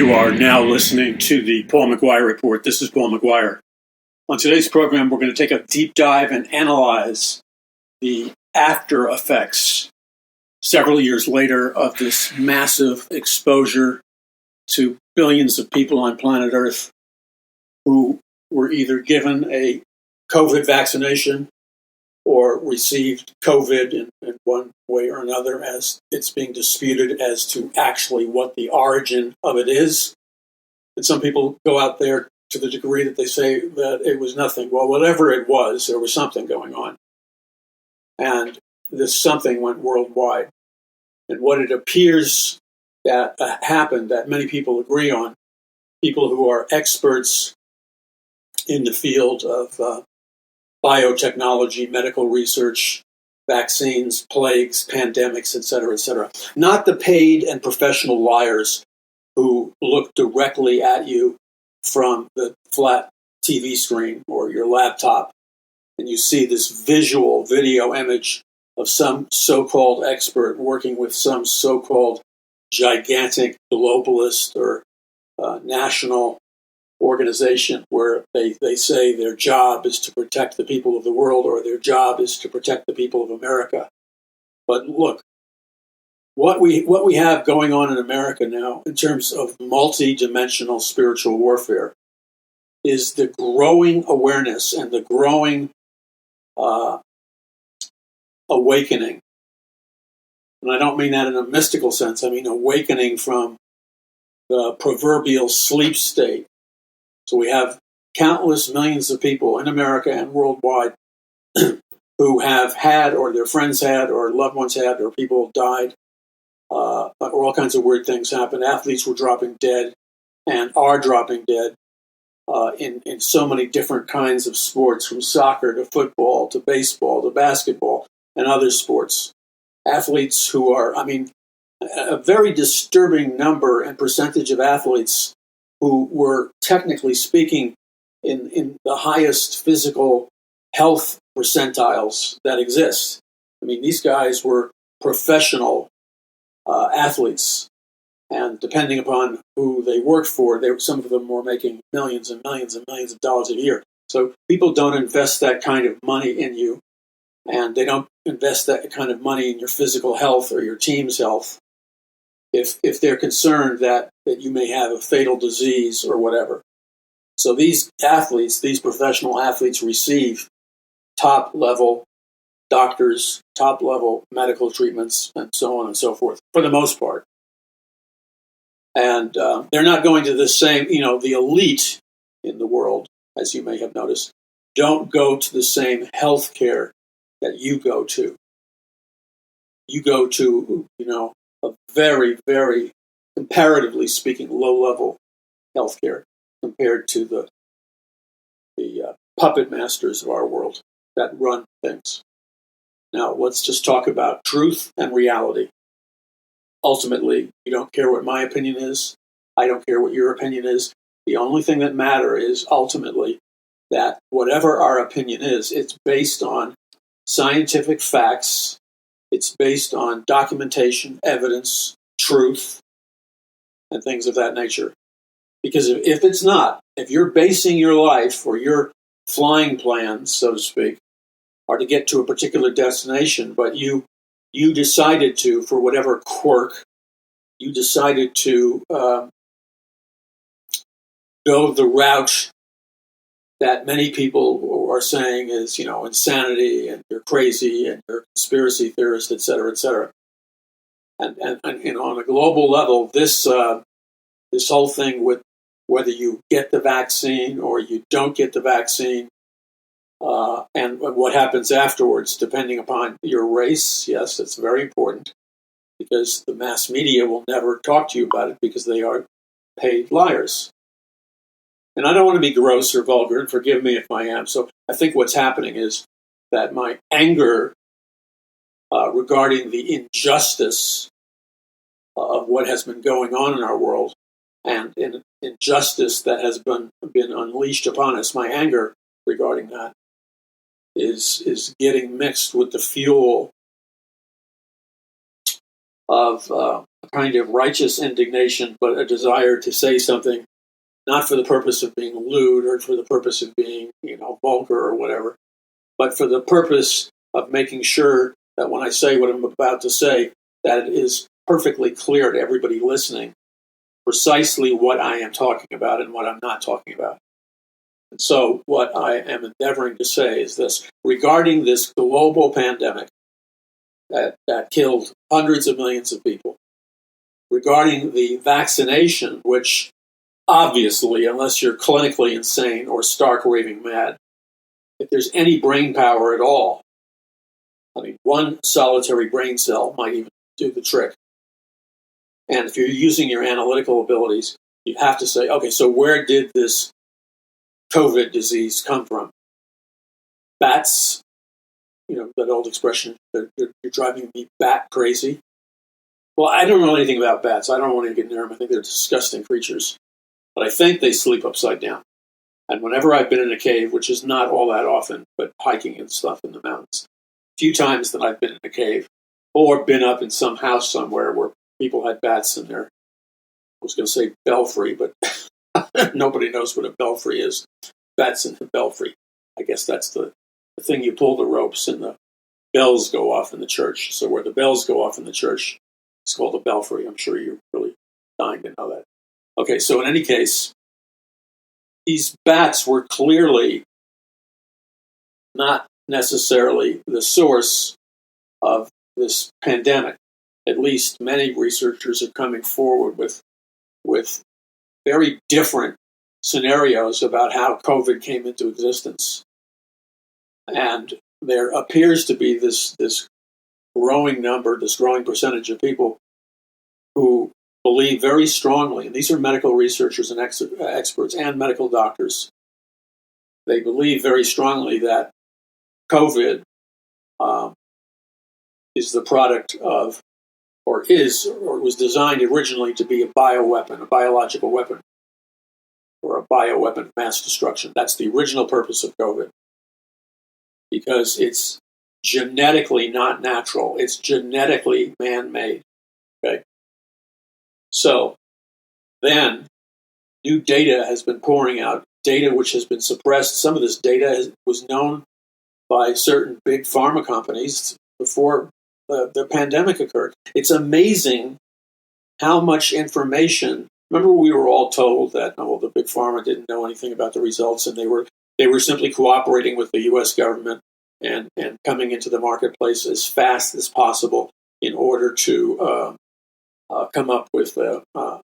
You are now listening to the Paul McGUIRE Report. This is Paul McGUIRE. On today's program, we're going to take a deep dive and analyze the after effects several years later of this massive exposure to billions of people on planet Earth who were either given a COVID vaccination or received COVID in one way or another, as it's being disputed as to actually what the origin of it is. And some people go out there to the degree that they say that it was nothing. Well, whatever it was, there was something going on. And this something went worldwide. And what it appears that happened, that many people agree on, people who are experts in the field of biotechnology, medical research, vaccines, plagues, pandemics, etc., not the paid and professional liars who look directly at you from the flat TV screen or your laptop, and you see this visual video image of some so-called expert working with some so-called gigantic globalist or national organization where they say their job is to protect the people of the world or their job is to protect the people of America. But look, what we have going on in America now in terms of multi-dimensional spiritual warfare is the growing awareness and the growing awakening. And I don't mean that in a mystical sense. I mean awakening from the proverbial sleep state. So we have countless millions of people in America and worldwide who have had, or their friends had, or loved ones had, or people died, or all kinds of weird things happened. Athletes were dropping dead and are dropping dead in so many different kinds of sports, from soccer to football to baseball to basketball and other sports. Athletes who are, a very disturbing number and percentage of athletes who were, technically speaking, in the highest physical health percentiles that exist. I mean, these guys were professional athletes, and depending upon who they worked for, some of them were making millions and millions and millions of dollars a year. So people don't invest that kind of money in you, and they don't invest that kind of money in your physical health or your team's health if they're concerned that you may have a fatal disease or whatever. So these athletes, these professional athletes, receive top-level doctors, top-level medical treatments, and so on and so forth, for the most part. And they're not going to the same, the elite in the world, as you may have noticed, don't go to the same health care that you go to. You go to, a very, very, comparatively speaking, low-level health care compared to the puppet masters of our world that run things. Now, let's just talk about truth and reality. Ultimately, you don't care what my opinion is. I don't care what your opinion is. The only thing that matters is ultimately that whatever our opinion is, it's based on scientific facts. It's based on documentation, evidence, truth, and things of that nature. Because if it's not, if you're basing your life or your flying plans, so to speak, are to get to a particular destination, but you decided to, for whatever quirk, you decided to go the route that many people are saying is, insanity, and you're crazy, and you're a conspiracy theorist, et cetera, et cetera. And on a global level, this whole thing with whether you get the vaccine or you don't get the vaccine, and what happens afterwards, depending upon your race, yes, it's very important, because the mass media will never talk to you about it because they are paid liars. And I don't want to be gross or vulgar, and forgive me if I am. So I think what's happening is that my anger regarding the injustice of what has been going on in our world and injustice that has been unleashed upon us, my anger regarding that is getting mixed with the fuel of kind of righteous indignation, but a desire to say something, not for the purpose of being lewd or for the purpose of being, vulgar or whatever, but for the purpose of making sure that when I say what I'm about to say, that it is perfectly clear to everybody listening precisely what I am talking about and what I'm not talking about. And so what I am endeavoring to say is this: regarding this global pandemic that killed hundreds of millions of people, regarding the vaccination, which obviously, unless you're clinically insane or stark raving mad, if there's any brain power at all, one solitary brain cell might even do the trick. And if you're using your analytical abilities, you have to say, okay, so where did this COVID disease come from? Bats, that old expression, you're driving me bat crazy. Well, I don't know anything about bats. I don't want to get near them. I think they're disgusting creatures. But I think they sleep upside down. And whenever I've been in a cave, which is not all that often, but hiking and stuff in the mountains, a few times that I've been in a cave or been up in some house somewhere where people had bats in there. I was going to say belfry, but nobody knows what a belfry is. Bats in the belfry. I guess that's the thing you pull the ropes and the bells go off in the church. So where the bells go off in the church, it's called a belfry. I'm sure you're really dying to know that. Okay, so in any case, these bats were clearly not necessarily the source of this pandemic. At least many researchers are coming forward with very different scenarios about how COVID came into existence. And there appears to be this growing number, this growing percentage of people who believe very strongly, and these are medical researchers and experts and medical doctors, they believe very strongly that COVID is the product of, or was designed originally to be a bioweapon, a biological weapon, or a bioweapon of mass destruction. That's the original purpose of COVID, because it's genetically not natural. It's genetically man-made. Okay? So then new data has been pouring out, data which has been suppressed. Some of this data was known by certain big pharma companies before the pandemic occurred. It's amazing how much information. Remember, we were all told that the big pharma didn't know anything about the results, and they were simply cooperating with the U.S. government and coming into the marketplace as fast as possible in order to come up with a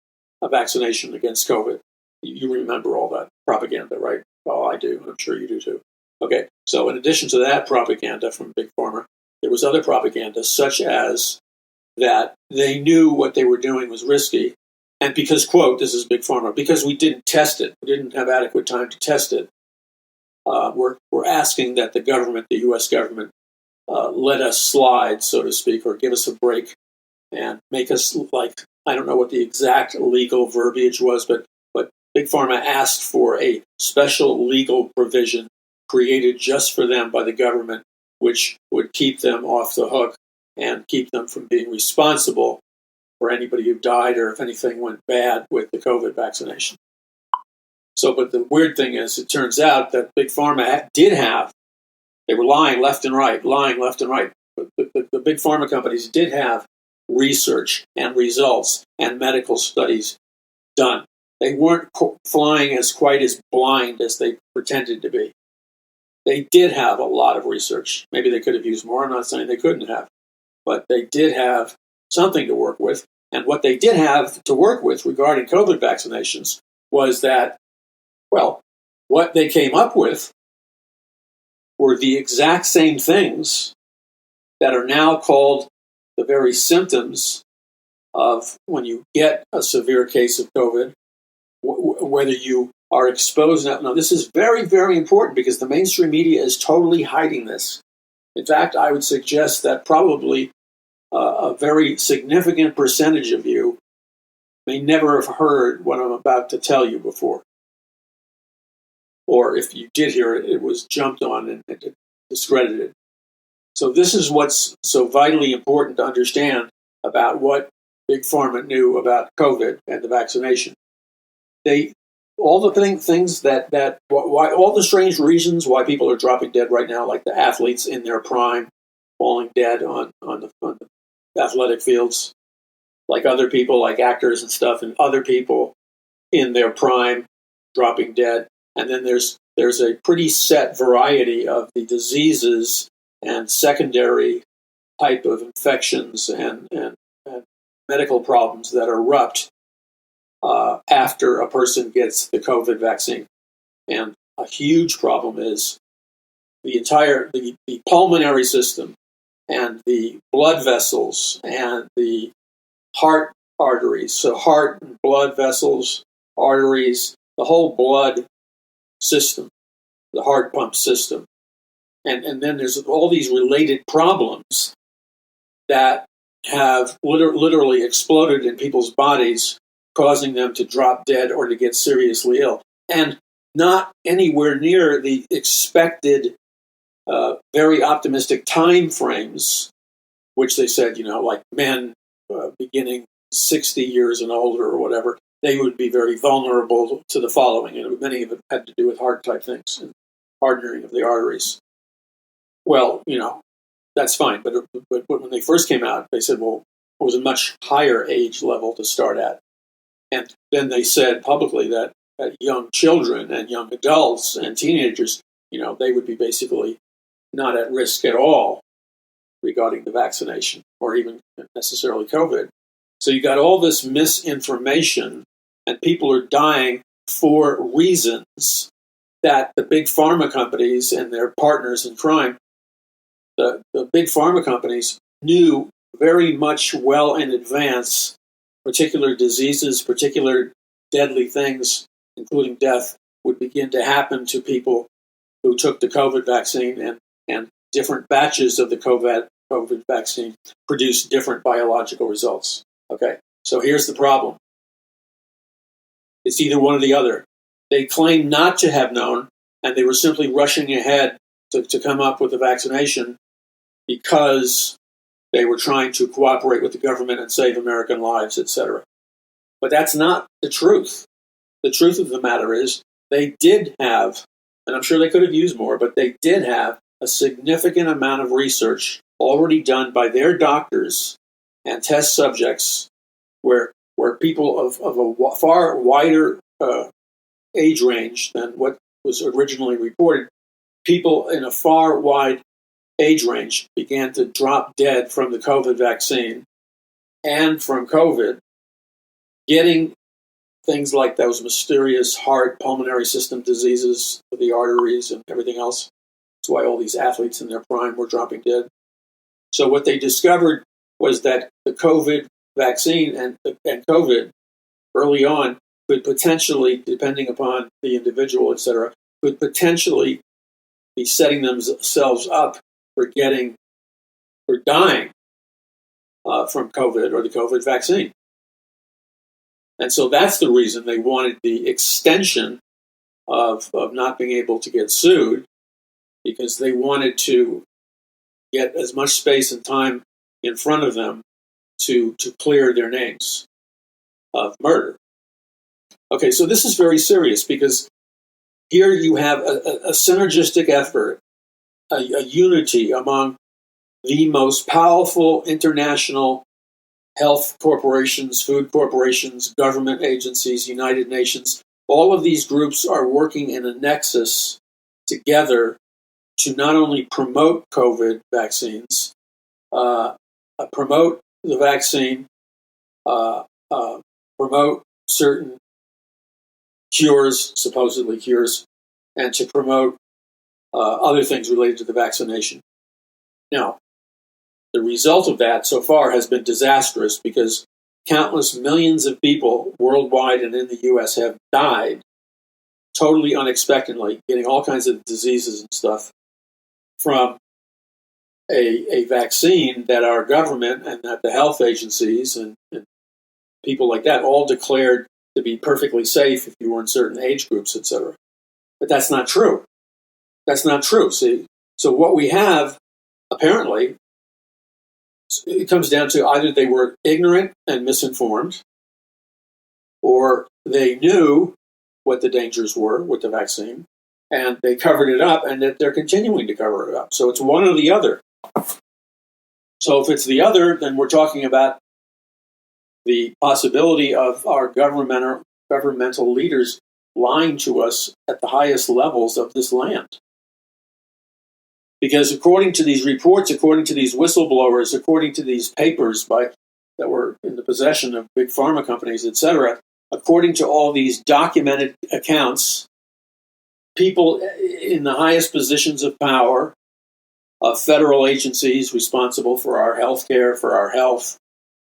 vaccination against COVID. You remember all that propaganda, right? Well, I do. I'm sure you do too. Okay, so in addition to that propaganda from Big Pharma, there was other propaganda, such as that they knew what they were doing was risky, and because, quote, this is Big Pharma, because we didn't test it, we didn't have adequate time to test it, we're asking that the government, the U.S. government, let us slide, so to speak, or give us a break and make us I don't know what the exact legal verbiage was, but Big Pharma asked for a special legal provision created just for them by the government, which would keep them off the hook and keep them from being responsible for anybody who died or if anything went bad with the COVID vaccination. So, but the weird thing is, it turns out that Big Pharma they were lying left and right. The Big Pharma companies did have research and results and medical studies done. They weren't flying quite as blind as they pretended to be. They did have a lot of research. Maybe they could have used more. I'm not saying they couldn't have. But they did have something to work with. And what they did have to work with regarding COVID vaccinations was that, well, what they came up with were the exact same things that are now called the very symptoms of when you get a severe case of COVID, whether you are exposed. Now, this is very, very important because the mainstream media is totally hiding this. In fact, I would suggest that probably a very significant percentage of you may never have heard what I'm about to tell you before. Or if you did hear it, it was jumped on and discredited. So this is what's so vitally important to understand about what Big Pharma knew about COVID and the vaccination. All the things why all the strange reasons why people are dropping dead right now, like the athletes in their prime falling dead on the athletic fields, like other people, like actors and stuff, and other people in their prime dropping dead. And then there's a pretty set variety of the diseases and secondary type of infections and medical problems that erupt after a person gets the COVID vaccine. And a huge problem is the pulmonary system and the blood vessels and the heart arteries. So heart and blood vessels, arteries, the whole blood system, the heart pump system. And then there's all these related problems that have literally exploded in people's bodies, causing them to drop dead or to get seriously ill. And not anywhere near the expected, very optimistic time frames, which they said, like men beginning 60 years and older or whatever, they would be very vulnerable to the following. And many of it had to do with heart type things and hardening of the arteries. Well, that's fine. But when they first came out, they said, well, it was a much higher age level to start at. And then they said publicly that young children and young adults and teenagers, they would be basically not at risk at all regarding the vaccination or even necessarily COVID. So you got all this misinformation, and people are dying for reasons that the big pharma companies and their partners in crime, the big pharma companies knew very much well in advance particular diseases, particular deadly things, including death, would begin to happen to people who took the COVID vaccine, and different batches of the COVID vaccine produced different biological results. Okay, so here's the problem. It's either one or the other. They claim not to have known, and they were simply rushing ahead to come up with the vaccination because they were trying to cooperate with the government and save American lives, etc. But that's not the truth. The truth of the matter is they did have, and I'm sure they could have used more, but they did have a significant amount of research already done by their doctors and test subjects where people of a far wider age range than what was originally reported, people in a far wide age range began to drop dead from the COVID vaccine and from COVID, getting things like those mysterious heart, pulmonary system diseases, the arteries and everything else. That's why all these athletes in their prime were dropping dead. So what they discovered was that the COVID vaccine and COVID early on could potentially, depending upon the individual, etc., could potentially be setting themselves up for dying from COVID or the COVID vaccine. And so that's the reason they wanted the extension of not being able to get sued, because they wanted to get as much space and time in front of them to clear their names of murder. Okay, so this is very serious because here you have a synergistic effort, a unity among the most powerful international health corporations, food corporations, government agencies, United Nations. All of these groups are working in a nexus together to not only promote COVID vaccines, promote the vaccine, promote certain cures, supposedly cures, and to promote other things related to the vaccination. Now, the result of that so far has been disastrous because countless millions of people worldwide and in the U.S. have died totally unexpectedly, getting all kinds of diseases and stuff from a vaccine that our government and that the health agencies and people like that all declared to be perfectly safe if you were in certain age groups, etc. But that's not true. That's not true. See, so what we have, apparently, it comes down to either they were ignorant and misinformed, or they knew what the dangers were with the vaccine, and they covered it up, and that they're continuing to cover it up. So it's one or the other. So if it's the other, then we're talking about the possibility of our governmental leaders lying to us at the highest levels of this land. Because according to these reports, according to these whistleblowers, according to these papers that were in the possession of big pharma companies, etc., according to all these documented accounts, people in the highest positions of power, of federal agencies responsible for our health care, for our health,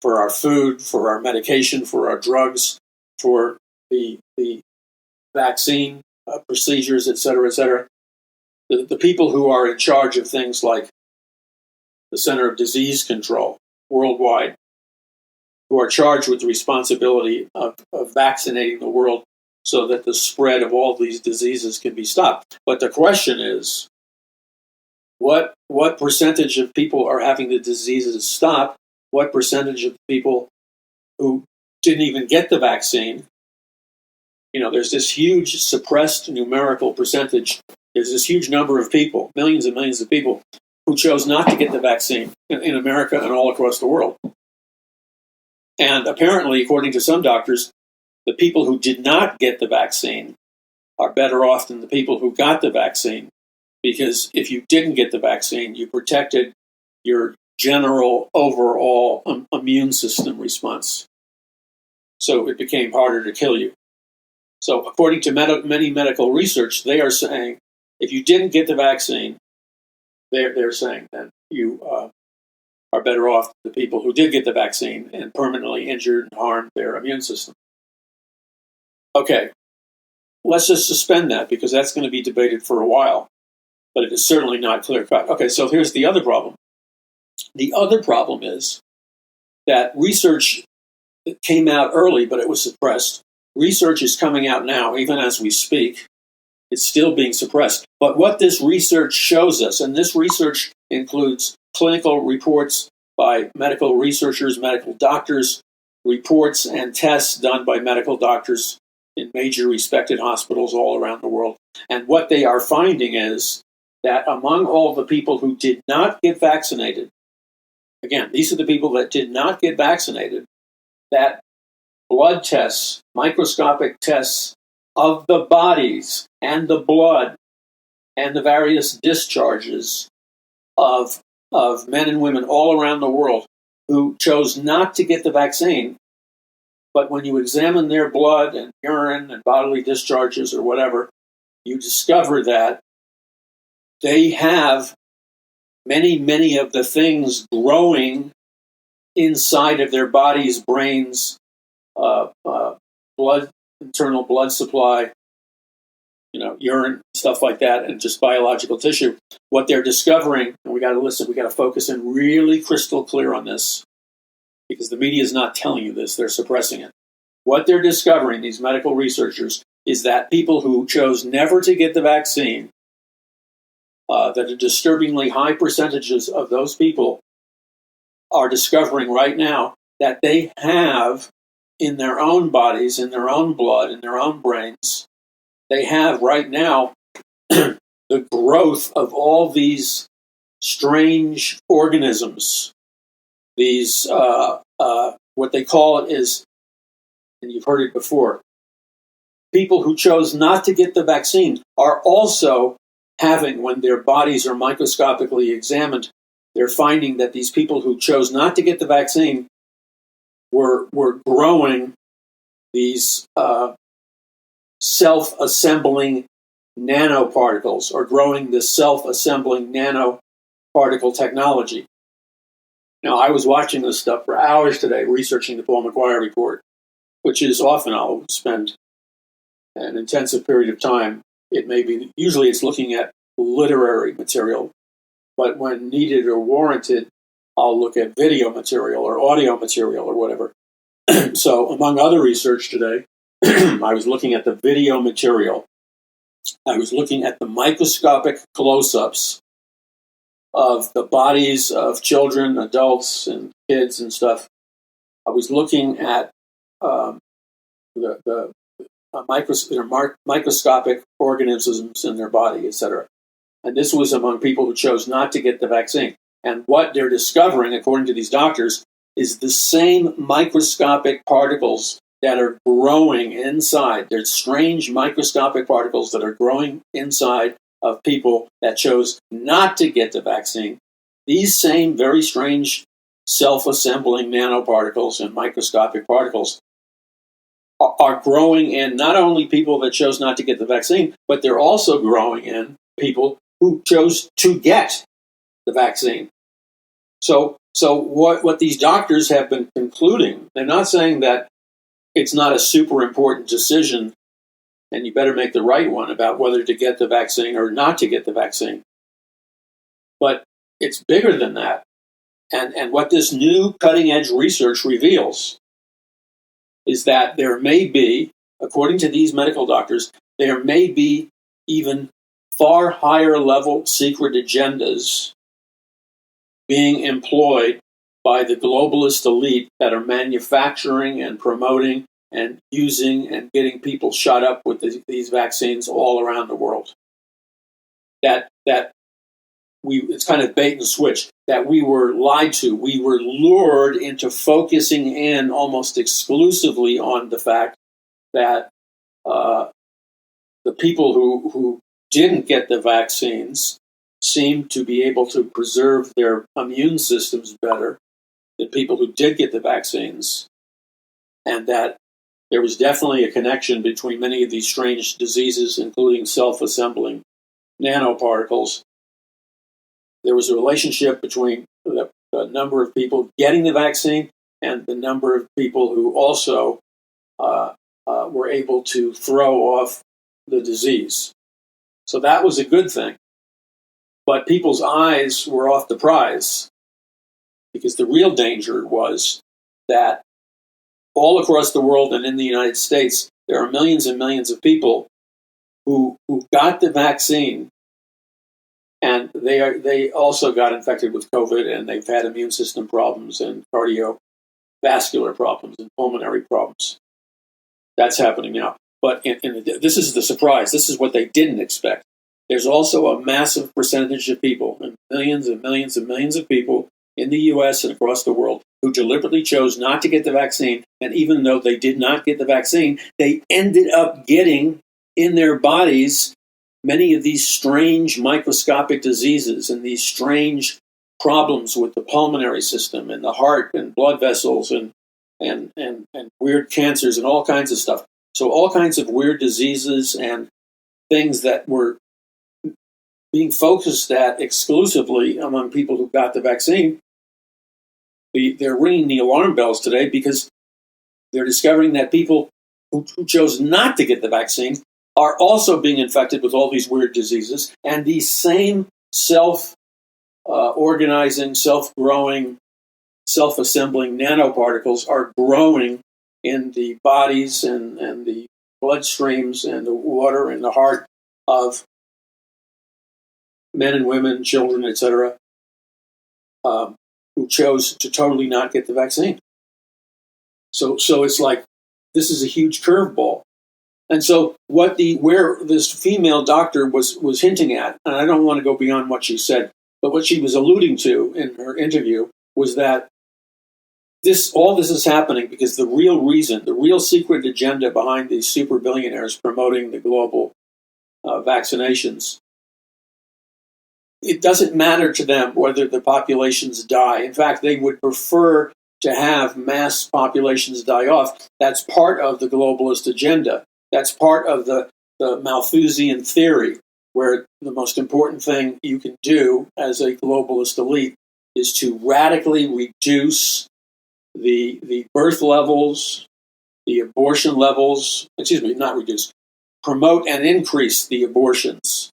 for our food, for our medication, for our drugs, for the vaccine procedures, etc., the people who are in charge of things like the Center of Disease Control worldwide, who are charged with the responsibility of vaccinating the world so that the spread of all these diseases can be stopped. But the question is, what percentage of people are having the diseases stopped? What percentage of people who didn't even get the vaccine? There's this huge suppressed numerical percentage. There's this huge number of people, millions and millions of people, who chose not to get the vaccine in America and all across the world. And apparently, according to some doctors, the people who did not get the vaccine are better off than the people who got the vaccine, because if you didn't get the vaccine, you protected your general overall immune system response. So it became harder to kill you. So according to many medical research, they are saying if you didn't get the vaccine, they're saying that you are better off than the people who did get the vaccine and permanently injured and harmed their immune system. Okay, let's just suspend that because that's going to be debated for a while, but it is certainly not clear-cut. Okay, so here's the other problem. The other problem is that research came out early, but it was suppressed. Research is coming out now, even as we speak. It's still being suppressed. But what this research shows us, and this research includes clinical reports by medical researchers, medical doctors, reports and tests done by medical doctors in major respected hospitals all around the world. And what they are finding is that among all the people who did not get vaccinated, again, these are the people that did not get vaccinated, that blood tests, microscopic tests of the bodies and the blood and the various discharges of men and women all around the world who chose not to get the vaccine, but when you examine their blood and urine and bodily discharges or whatever, you discover that they have many of the things growing inside of their bodies, brains, blood, internal blood supply, urine, stuff like that, and just biological tissue. What they're discovering, and we got to listen, we got to focus in really crystal clear on this, because the media is not telling you this, they're suppressing it. What they're discovering, these medical researchers, is that people who chose never to get the vaccine, that a disturbingly high percentages of those people are discovering right now that they have in their own bodies, in their own blood, in their own brains, they have right now the growth of all these strange organisms. These, what they call it is, and you've heard it before, people who chose not to get the vaccine are also having, when their bodies are microscopically examined, they're finding that these people who chose not to get the vaccine were growing these self-assembling nanoparticles, or growing this self-assembling nanoparticle technology. Now, I was watching this stuff for hours today, researching the Paul McGUIRE report, which is often I'll spend an intensive period of time. It may be, usually it's looking at literary material, but when needed or warranted, I'll look at video material or audio material or whatever. So, among other research today, I was looking at the video material. I was looking at the microscopic close-ups of the bodies of children, adults, and kids and stuff. I was looking at the microscopic organisms in their body, etc. And this was among people who chose not to get the vaccine. And what they're discovering, according to these doctors, is the same microscopic particles that are growing inside. There's strange microscopic particles that are growing inside of people that chose not to get the vaccine. These same very strange self-assembling nanoparticles and microscopic particles are growing in not only people that chose not to get the vaccine, but they're also growing in people who chose to get the vaccine. So what these doctors have been concluding, they're not saying that it's not a super important decision and you better make the right one about whether to get the vaccine or not to get the vaccine. But it's bigger than that. And what this new cutting-edge research reveals is that there may be, according to these medical doctors, there may be even far higher level secret agendas being employed by the globalist elite that are manufacturing and promoting and using and getting people shot up with these vaccines all around the world. It's kind of bait and switch, that we were lied to. We were lured into focusing in almost exclusively on the fact that the people who didn't get the vaccines seemed to be able to preserve their immune systems better than people who did get the vaccines, and that there was definitely a connection between many of these strange diseases, including self-assembling nanoparticles. There was a relationship between the number of people getting the vaccine and the number of people who also were able to throw off the disease. So that was a good thing. But people's eyes were off the prize, because the real danger was that all across the world and in the United States, there are millions and millions of people who got the vaccine, and they also got infected with COVID, and they've had immune system problems and cardiovascular problems and pulmonary problems. That's happening now. But this is the surprise. This is what they didn't expect. There's also a massive percentage of people, and millions and millions and millions of people in the U.S. and across the world, who deliberately chose not to get the vaccine. And even though they did not get the vaccine, they ended up getting in their bodies many of these strange microscopic diseases and these strange problems with the pulmonary system and the heart and blood vessels and weird cancers and all kinds of stuff. So all kinds of weird diseases and things that were being focused at exclusively among people who got the vaccine. They're ringing the alarm bells today, because they're discovering that people who chose not to get the vaccine are also being infected with all these weird diseases, and these same self-organizing, self-growing, self-assembling nanoparticles are growing in the bodies and the bloodstreams and the water and the heart of men and women, children, etc., who chose to totally not get the vaccine. So it's like, this is a huge curveball. And so where this female doctor was hinting at, and I don't want to go beyond what she said, but what she was alluding to in her interview was that all this is happening because the real secret agenda behind these super billionaires promoting the global vaccinations, it doesn't matter to them whether the populations die. In fact, they would prefer to have mass populations die off. That's part of the globalist agenda. That's part of the Malthusian theory, where the most important thing you can do as a globalist elite is to radically reduce the birth levels, the abortion levels, not reduce, promote and increase the abortions.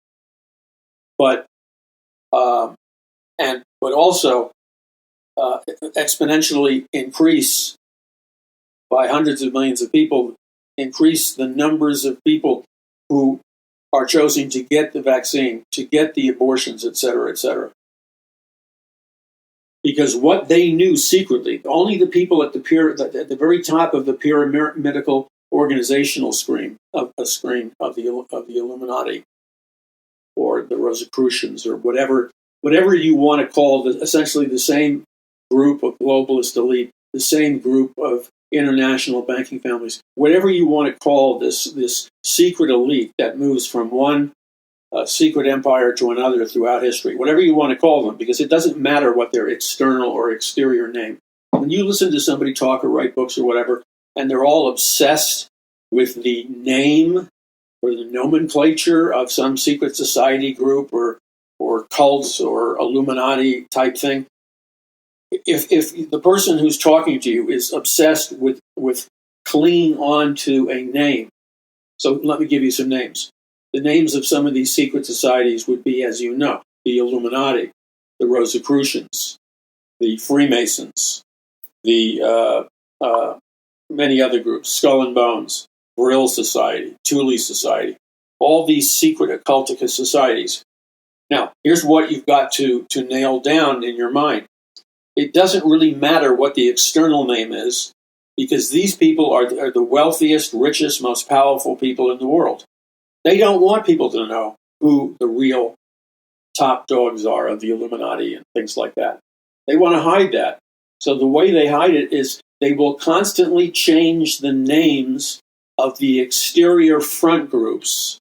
But also exponentially increase by hundreds of millions of people, increase the numbers of people who are choosing to get the vaccine, to get the abortions, et cetera, et cetera. Because what they knew secretly, only the people at the very top of the pyramidal organizational screen of the Illuminati or the Rosicrucians or whatever you want to call essentially the same group of globalist elite, the same group of international banking families, whatever you want to call this secret elite that moves from one secret empire to another throughout history, whatever you want to call them, because it doesn't matter what their external or exterior name. When you listen to somebody talk or write books or whatever, and they're all obsessed with the name or the nomenclature of some secret society group or cults or Illuminati type thing, if the person who's talking to you is obsessed with clinging on to a name, so let me give you some names. The names of some of these secret societies would be, as you know, the Illuminati, the Rosicrucians, the Freemasons, the many other groups, Skull and Bones, Vril Society, Thule Society, all these secret occultic societies. Now, here's what you've got to nail down in your mind. It doesn't really matter what the external name is, because these people are the wealthiest, richest, most powerful people in the world. They don't want people to know who the real top dogs are of the Illuminati and things like that. They want to hide that. So the way they hide it is they will constantly change the names of the exterior front groups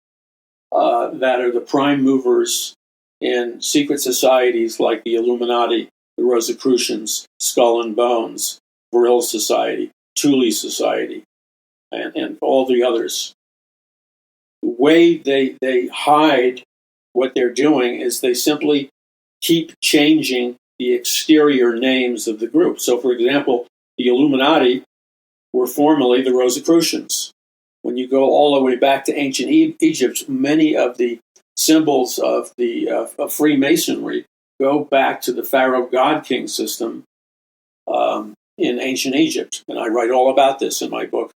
that are the prime movers in secret societies like the Illuminati, the Rosicrucians, Skull and Bones, Vril Society, Thule Society, and all the others. The way they hide what they're doing is they simply keep changing the exterior names of the group. So, for example, the Illuminati were formerly the Rosicrucians. When you go all the way back to ancient Egypt, many of the symbols of of Freemasonry go back to the Pharaoh God King system in ancient Egypt. And I write all about this in my book,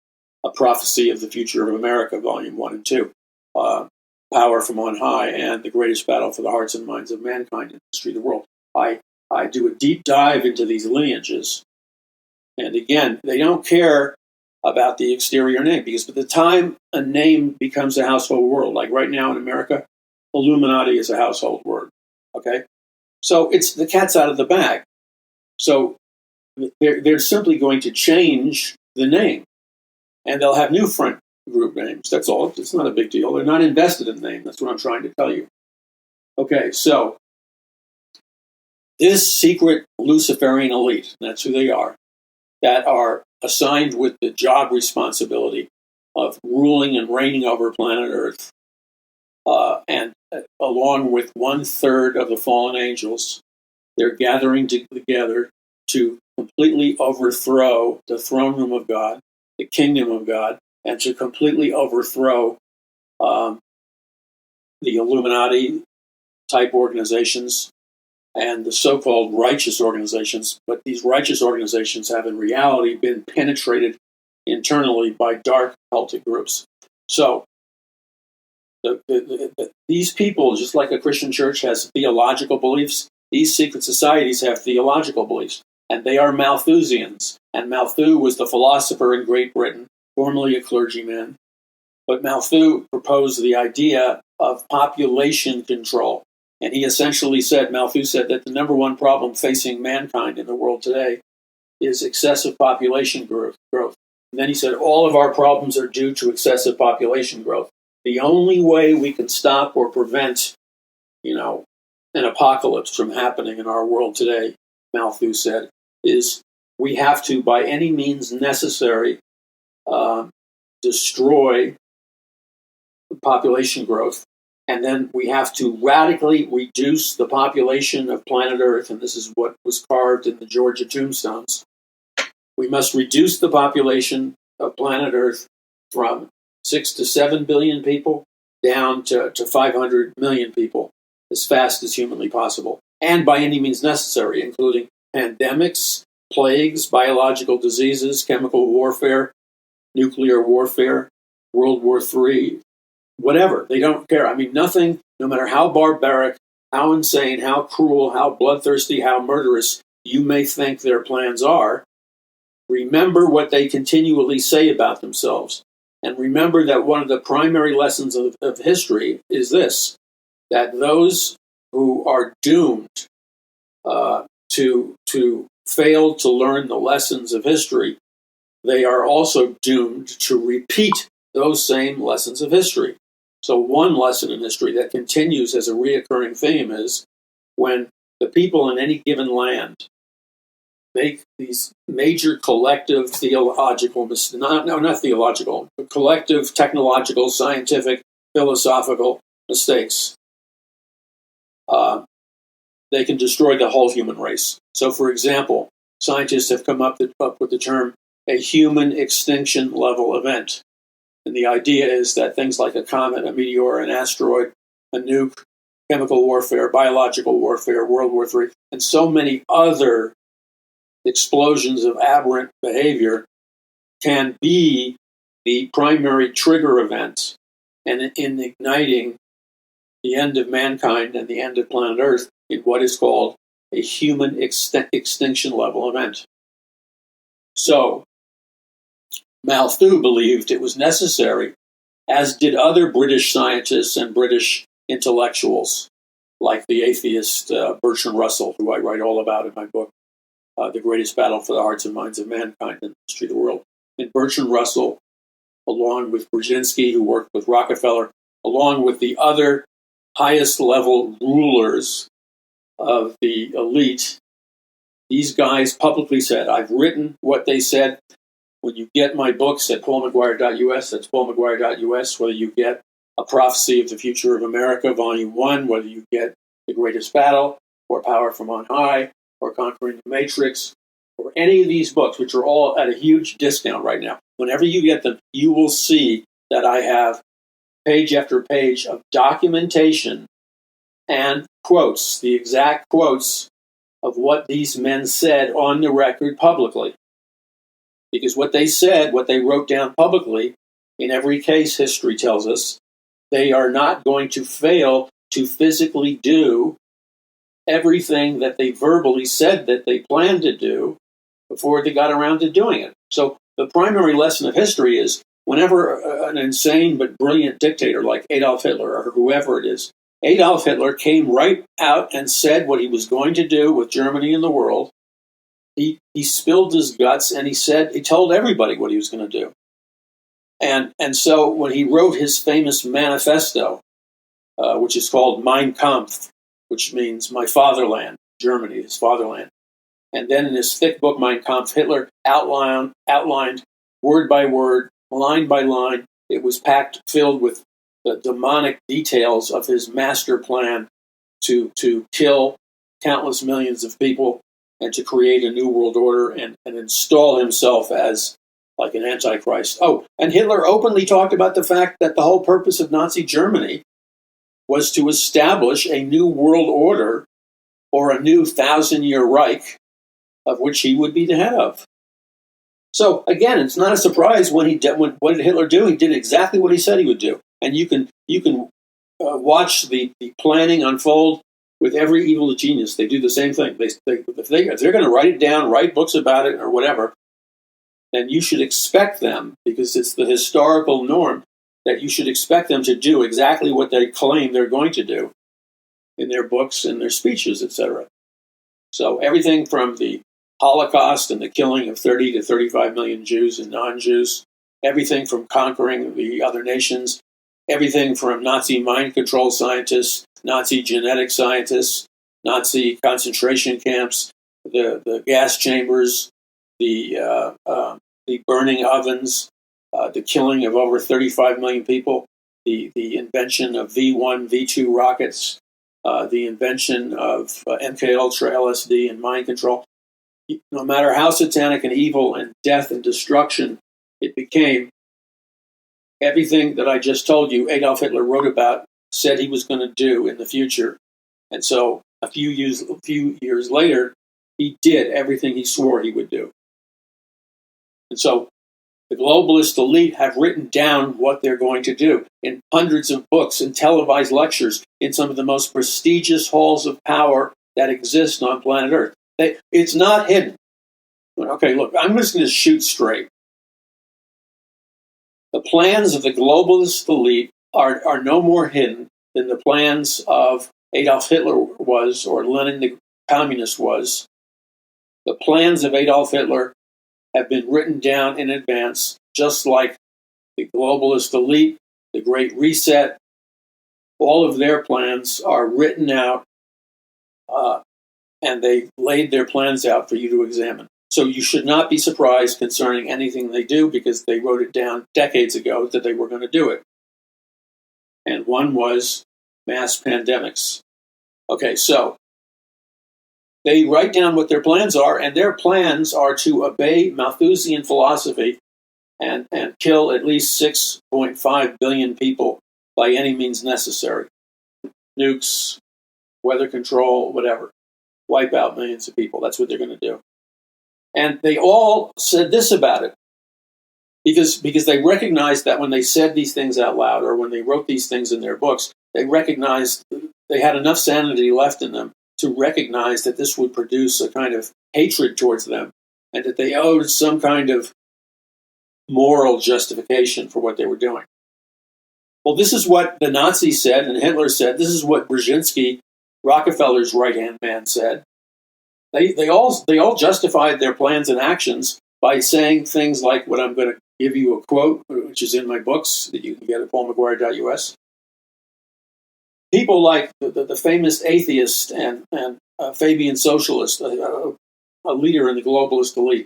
A Prophecy of the Future of America, Volume 1 and 2. Power from on high and the greatest battle for the hearts and minds of mankind in the history of the world. I do a deep dive into these lineages. And again, they don't care about the exterior name, because by the time a name becomes a household word, like right now in America, Illuminati is a household word. Okay? So it's the cat's out of the bag. So they're simply going to change the name, and they'll have new front group names. That's all. It's not a big deal. They're not invested in the name. That's what I'm trying to tell you. Okay, so this secret Luciferian elite, that's who they are, that are assigned with the job responsibility of ruling and reigning over planet Earth, and along with 1/3 of the fallen angels, they're gathering together to completely overthrow the throne room of God, the kingdom of God, and to completely overthrow the Illuminati type organizations and the so-called righteous organizations. But these righteous organizations have in reality been penetrated internally by dark cultic groups. So these people, just like a Christian church has theological beliefs, these secret societies have theological beliefs, and they are Malthusians. And Malthus was the philosopher in Great Britain, formerly a clergyman. But Malthus proposed the idea of population control. And he essentially said, Malthus said that the number one problem facing mankind in the world today is excessive population growth. And then he said, all of our problems are due to excessive population growth. The only way we can stop or prevent, an apocalypse from happening in our world today, Malthus said, is we have to, by any means necessary, destroy population growth. And then we have to radically reduce the population of planet Earth. And this is what was carved in the Georgia tombstones. We must reduce the population of planet Earth from 6 to 7 billion people down to 500 million people as fast as humanly possible. And by any means necessary, including pandemics, plagues, biological diseases, chemical warfare, nuclear warfare, World War III, whatever. They don't care. I mean, nothing, no matter how barbaric, how insane, how cruel, how bloodthirsty, how murderous, you may think their plans are, remember what they continually say about themselves. And remember that one of the primary lessons of history is this, that those who are doomed to fail to learn the lessons of history, they are also doomed to repeat those same lessons of history. So one lesson in history that continues as a reoccurring theme is when the people in any given land make these major collective theological, not theological, but collective technological, scientific, philosophical mistakes, they can destroy the whole human race. So, for example, scientists have come up with the term a human extinction level event. And the idea is that things like a comet, a meteor, an asteroid, a nuke, chemical warfare, biological warfare, World War III, and so many other explosions of aberrant behavior can be the primary trigger event in igniting the end of mankind and the end of planet Earth in what is called a human extinction level event. So, Malthus believed it was necessary, as did other British scientists and British intellectuals, like the atheist Bertrand Russell, who I write all about in my book, The Greatest Battle for the Hearts and Minds of Mankind in the History of the World. And Bertrand Russell, along with Brzezinski, who worked with Rockefeller, along with the other highest level rulers of the elite, these guys publicly said, I've written what they said. When you get my books at paulmcguire.us, that's paulmcguire.us, whether you get A Prophecy of the Future of America, Volume 1, whether you get The Greatest Battle, or Power from On High, or Conquering the Matrix, or any of these books, which are all at a huge discount right now, whenever you get them, you will see that I have page after page of documentation and quotes, the exact quotes of what these men said on the record publicly. Because what they said, what they wrote down publicly, in every case, history tells us, they are not going to fail to physically do everything that they verbally said that they planned to do before they got around to doing it. So the primary lesson of history is whenever an insane but brilliant dictator like Adolf Hitler or whoever it is, Adolf Hitler came right out and said what he was going to do with Germany and the world. He spilled his guts and he told everybody what he was going to do. And so when he wrote his famous manifesto, which is called Mein Kampf, which means my fatherland, Germany, his fatherland. And then in his thick book, Mein Kampf, Hitler outlined word by word, line by line. It was filled with the demonic details of his master plan to kill countless millions of people and to create a new world order and install himself as like an antichrist. Oh, and Hitler openly talked about the fact that the whole purpose of Nazi Germany was to establish a new world order or a new 1,000-year Reich of which he would be the head of. So again, it's not a surprise what did Hitler do? He did exactly what he said he would do. And you can watch the planning unfold with every evil genius. They do the same thing. If they're going to write it down, write books about it or whatever, then you should expect them, because it's the historical norm, that you should expect them to do exactly what they claim they're going to do in their books and their speeches, etc. So everything from the Holocaust and the killing of 30 to 35 million Jews and non-Jews, everything from conquering the other nations, everything from Nazi mind control scientists, Nazi genetic scientists, Nazi concentration camps, the gas chambers, the burning ovens, the killing of over 35 million people, the invention of V1, V2 rockets, the invention of MKUltra, LSD, and mind control. No matter how satanic and evil and death and destruction it became, everything that I just told you Adolf Hitler wrote about, said he was going to do in the future. And so a few years later, he did everything he swore he would do. And so the globalist elite have written down what they're going to do in hundreds of books and televised lectures in some of the most prestigious halls of power that exist on planet Earth. It's not hidden. Okay, look, I'm just going to shoot straight. The plans of the globalist elite are no more hidden than the plans of Adolf Hitler was, or Lenin the communist was. The plans of Adolf Hitler have been written down in advance, just like the globalist elite, the Great Reset. All of their plans are written out, and they laid their plans out for you to examine. So you should not be surprised concerning anything they do, because they wrote it down decades ago that they were going to do it. And one was mass pandemics. Okay, so they write down what their plans are, and their plans are to obey Malthusian philosophy and kill at least 6.5 billion people by any means necessary. Nukes, weather control, whatever. Wipe out millions of people. That's what they're going to do. And they all said this about it, because they recognized that when they said these things out loud, or when they wrote these things in their books, they recognized they had enough sanity left in them to recognize that this would produce a kind of hatred towards them, and that they owed some kind of moral justification for what they were doing. Well, this is what the Nazis said and Hitler said. This is what Brzezinski, Rockefeller's right-hand man, said. They all justified their plans and actions by saying things like what I'm going to give you a quote, which is in my books that you can get at paulmcguire.us. People like the famous atheist and Fabian socialist, a leader in the globalist elite,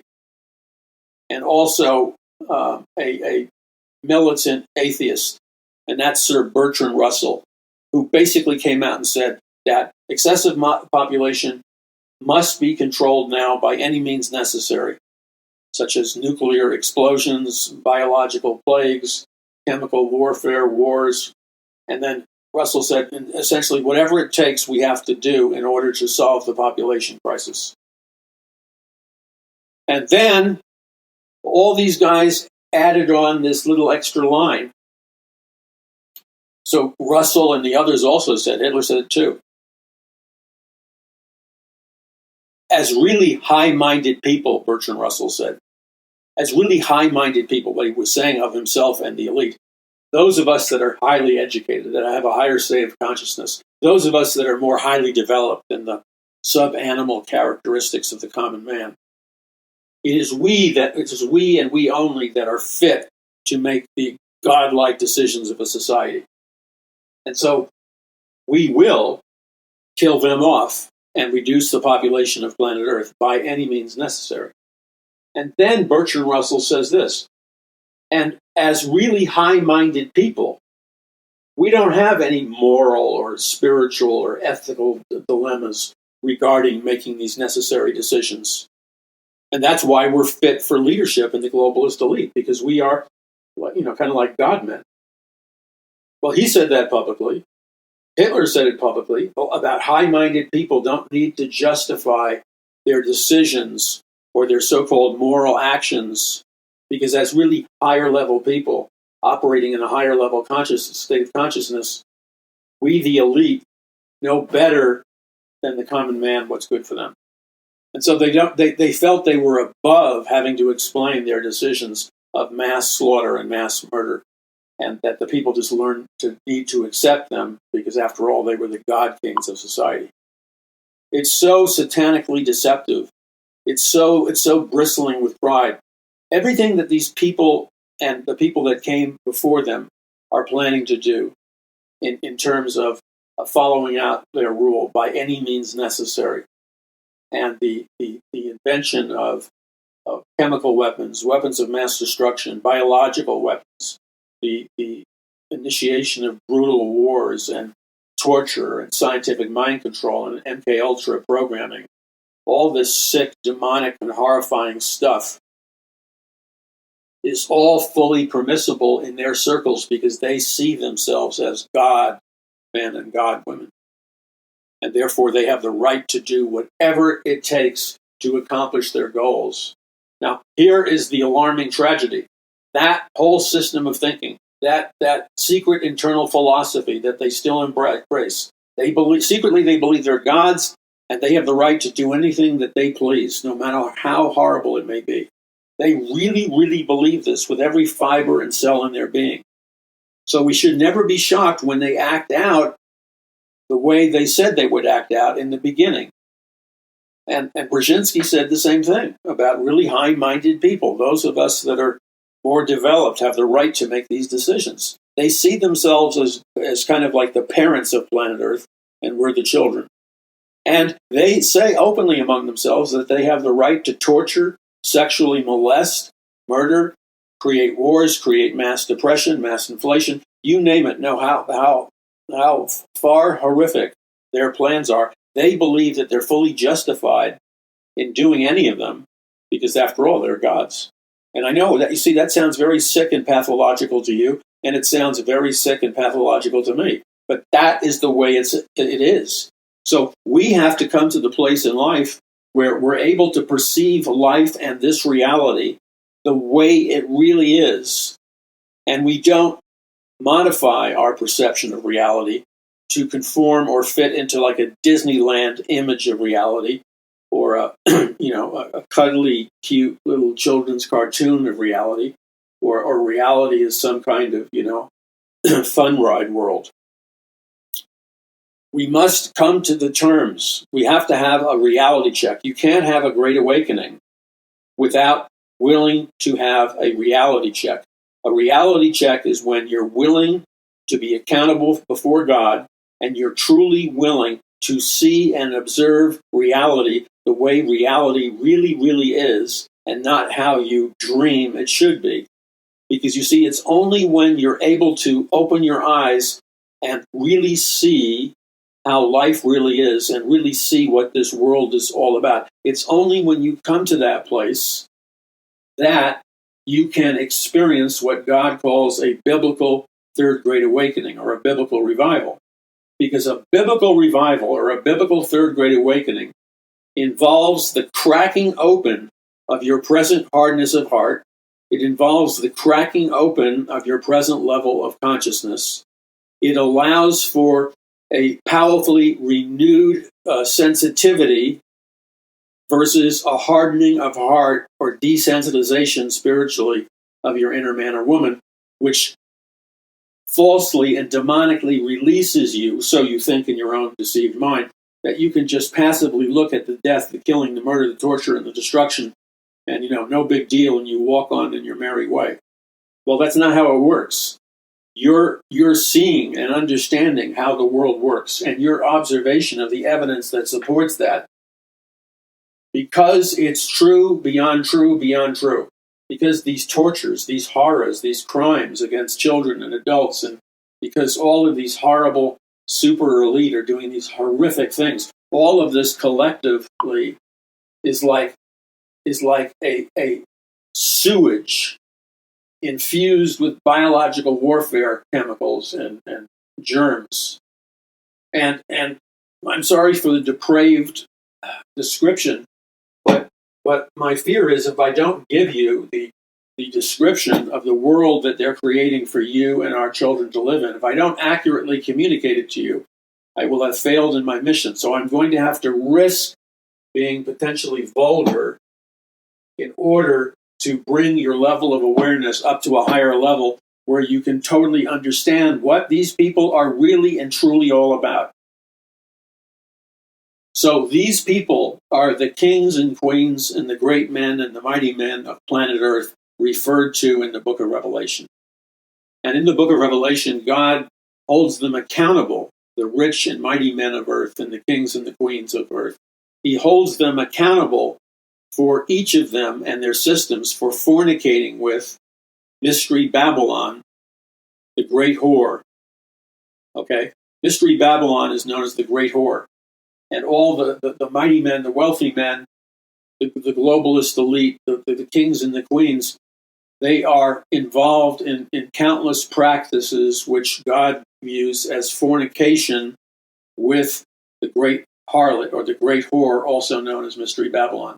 and also a militant atheist, and that's Sir Bertrand Russell, who basically came out and said that excessive population must be controlled now by any means necessary, such as nuclear explosions, biological plagues, chemical warfare, wars. And then Russell said, essentially, whatever it takes, we have to do in order to solve the population crisis. And then all these guys added on this little extra line. So Russell and the others also said, Hitler said it too, as really high-minded people, Bertrand Russell said, as really high-minded people, what he was saying of himself and the elite, those of us that are highly educated, that have a higher state of consciousness, those of us that are more highly developed than the sub-animal characteristics of the common man, it is we and we only that are fit to make the godlike decisions of a society. And so we will kill them off and reduce the population of planet Earth by any means necessary. And then Bertrand Russell says this, and as really high-minded people, we don't have any moral or spiritual or ethical dilemmas regarding making these necessary decisions. And that's why we're fit for leadership in the globalist elite, because we are, kind of like God men. Well, he said that publicly. Hitler said it publicly about high-minded people don't need to justify their decisions or their so-called moral actions, because that's really higher-level people operating in a higher-level state of consciousness. We, the elite, know better than the common man what's good for them. And so they felt they were above having to explain their decisions of mass slaughter and mass murder, and that the people just learned to need to accept them, because after all, they were the god kings of society. It's so satanically deceptive. It's so bristling with pride. Everything that these people and the people that came before them are planning to do in terms of following out their rule by any means necessary, and the invention of chemical weapons, weapons of mass destruction, biological weapons, the initiation of brutal wars and torture and scientific mind control and MK Ultra programming, all this sick, demonic, and horrifying stuff is all fully permissible in their circles, because they see themselves as God men and God women. And therefore they have the right to do whatever it takes to accomplish their goals. Now, here is the alarming tragedy. That whole system of thinking, that secret internal philosophy that they still embrace, secretly they believe they're gods, And they have the right to do anything that they please, no matter how horrible it may be. They really, really believe this with every fiber and cell in their being. So we should never be shocked when they act out the way they said they would act out in the beginning. And Brzezinski said the same thing about really high-minded people. Those of us that are more developed have the right to make these decisions. They see themselves as kind of like the parents of planet Earth, and we're the children. And they say openly among themselves that they have the right to torture, sexually molest, murder, create wars, create mass depression, mass inflation, you name it. Know how far horrific their plans are. They believe that they're fully justified in doing any of them because, after all, they're gods. And I know that, you see, that sounds very sick and pathological to you, and it sounds very sick and pathological to me. But that is the way it is. So we have to come to the place in life where we're able to perceive life and this reality the way it really is. And we don't modify our perception of reality to conform or fit into like a Disneyland image of reality or a cuddly, cute little children's cartoon of reality, or reality is some kind of, fun ride world. We must come to the terms. We have to have a reality check. You can't have a great awakening without willing to have a reality check. A reality check is when you're willing to be accountable before God and you're truly willing to see and observe reality the way reality really, really is and not how you dream it should be. Because you see, it's only when you're able to open your eyes and really see how life really is and really see what this world is all about. It's only when you come to that place that you can experience what God calls a biblical third grade awakening or a biblical revival. Because a biblical revival or a biblical third grade awakening involves the cracking open of your present hardness of heart. It involves the cracking open of your present level of consciousness. It allows for a powerfully renewed sensitivity versus a hardening of heart or desensitization spiritually of your inner man or woman, which falsely and demonically releases you, so you think in your own deceived mind, that you can just passively look at the death, the killing, the murder, the torture, and the destruction, and, no big deal, and you walk on in your merry way. Well, that's not how it works. You're seeing and understanding how the world works, and your observation of the evidence that supports that, because it's true beyond true beyond true. Because these tortures, these horrors, these crimes against children and adults, and because all of these horrible super elite are doing these horrific things, all of this collectively is like a sewage infused with biological warfare chemicals and germs. And I'm sorry for the depraved description, but my fear is if I don't give you the description of the world that they're creating for you and our children to live in, if I don't accurately communicate it to you, I will have failed in my mission. So I'm going to have to risk being potentially vulgar in order to bring your level of awareness up to a higher level where you can totally understand what these people are really and truly all about. So these people are the kings and queens and the great men and the mighty men of planet Earth referred to in the book of Revelation. And in the book of Revelation, God holds them accountable, the rich and mighty men of earth and the kings and the queens of earth. He holds them accountable for each of them and their systems for fornicating with Mystery Babylon, the great whore. Okay? Mystery Babylon is known as the great whore. And all the mighty men, the wealthy men, the globalist elite, the kings and the queens, they are involved in countless practices which God views as fornication with the great harlot or the great whore, also known as Mystery Babylon,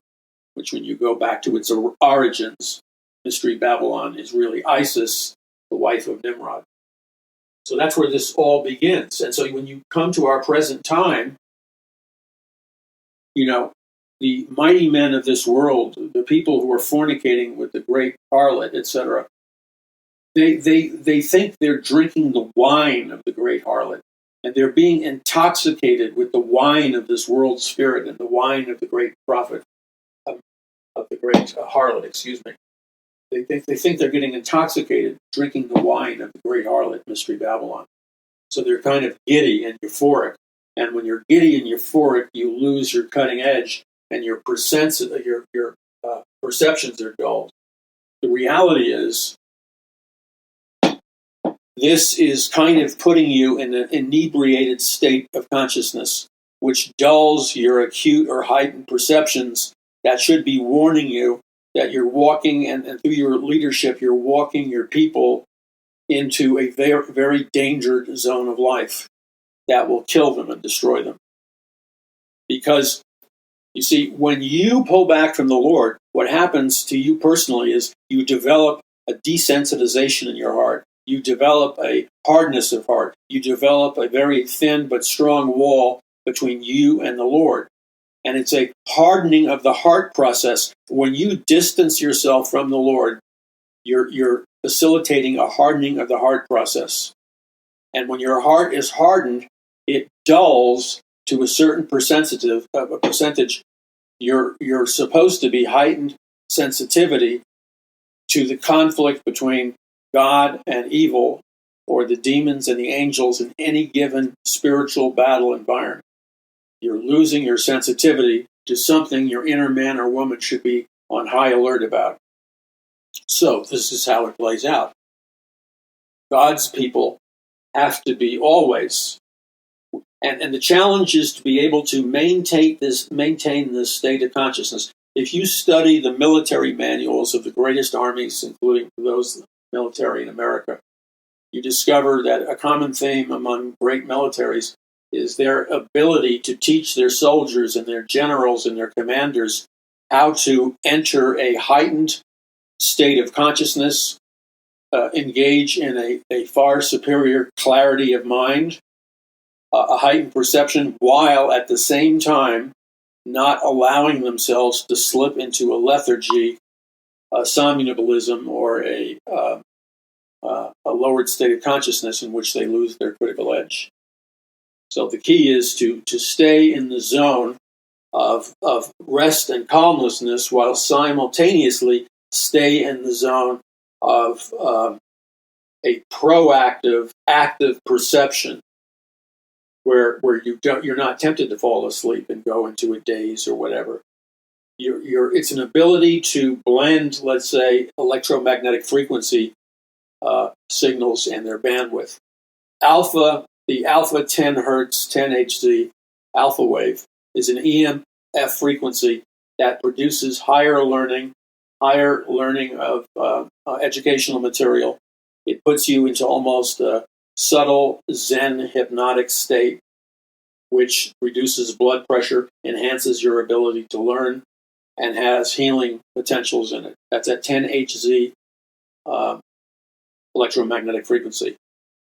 which when you go back to its origins, Mystery Babylon is really Isis, the wife of Nimrod. So that's where this all begins. And so when you come to our present time, the mighty men of this world, the people who are fornicating with the great harlot, etc., they think they're drinking the wine of the great harlot, and they're being intoxicated with the wine of this world spirit and the wine of the great prophet, of the great harlot, excuse me. They think they're getting intoxicated drinking the wine of the great harlot, Mystery Babylon. So they're kind of giddy and euphoric. And when you're giddy and euphoric, you lose your cutting edge, and your perceptions are dulled. The reality is, this is kind of putting you in an inebriated state of consciousness, which dulls your acute or heightened perceptions that should be warning you that you're walking, and through your leadership, you're walking your people into a very, very dangerous zone of life that will kill them and destroy them. Because, you see, when you pull back from the Lord, what happens to you personally is you develop a desensitization in your heart. You develop a hardness of heart. You develop a very thin but strong wall between you and the Lord. And it's a hardening of the heart process. When you distance yourself from the Lord, you're facilitating a hardening of the heart process. And when your heart is hardened, it dulls to a certain percentage. You're supposed to be heightened sensitivity to the conflict between God and evil, or the demons and the angels in any given spiritual battle environment. You're losing your sensitivity to something your inner man or woman should be on high alert about. So this is how it plays out. God's people have to be always, and the challenge is to be able to maintain this state of consciousness. If you study the military manuals of the greatest armies, including those military in America, you discover that a common theme among great militaries is their ability to teach their soldiers and their generals and their commanders how to enter a heightened state of consciousness, engage in a far superior clarity of mind, a heightened perception, while at the same time not allowing themselves to slip into a lethargy, a somnambulism, or a lowered state of consciousness in which they lose their critical edge. So the key is to stay in the zone of rest and calmlessness, while simultaneously stay in the zone of a proactive, active perception, where you're not tempted to fall asleep and go into a daze or whatever. It's an ability to blend, let's say, electromagnetic frequency signals and their bandwidth. The alpha 10 hertz, 10 Hz alpha wave is an EMF frequency that produces higher learning of educational material. It puts you into almost a subtle Zen hypnotic state, which reduces blood pressure, enhances your ability to learn, and has healing potentials in it. That's at 10 Hz electromagnetic frequency.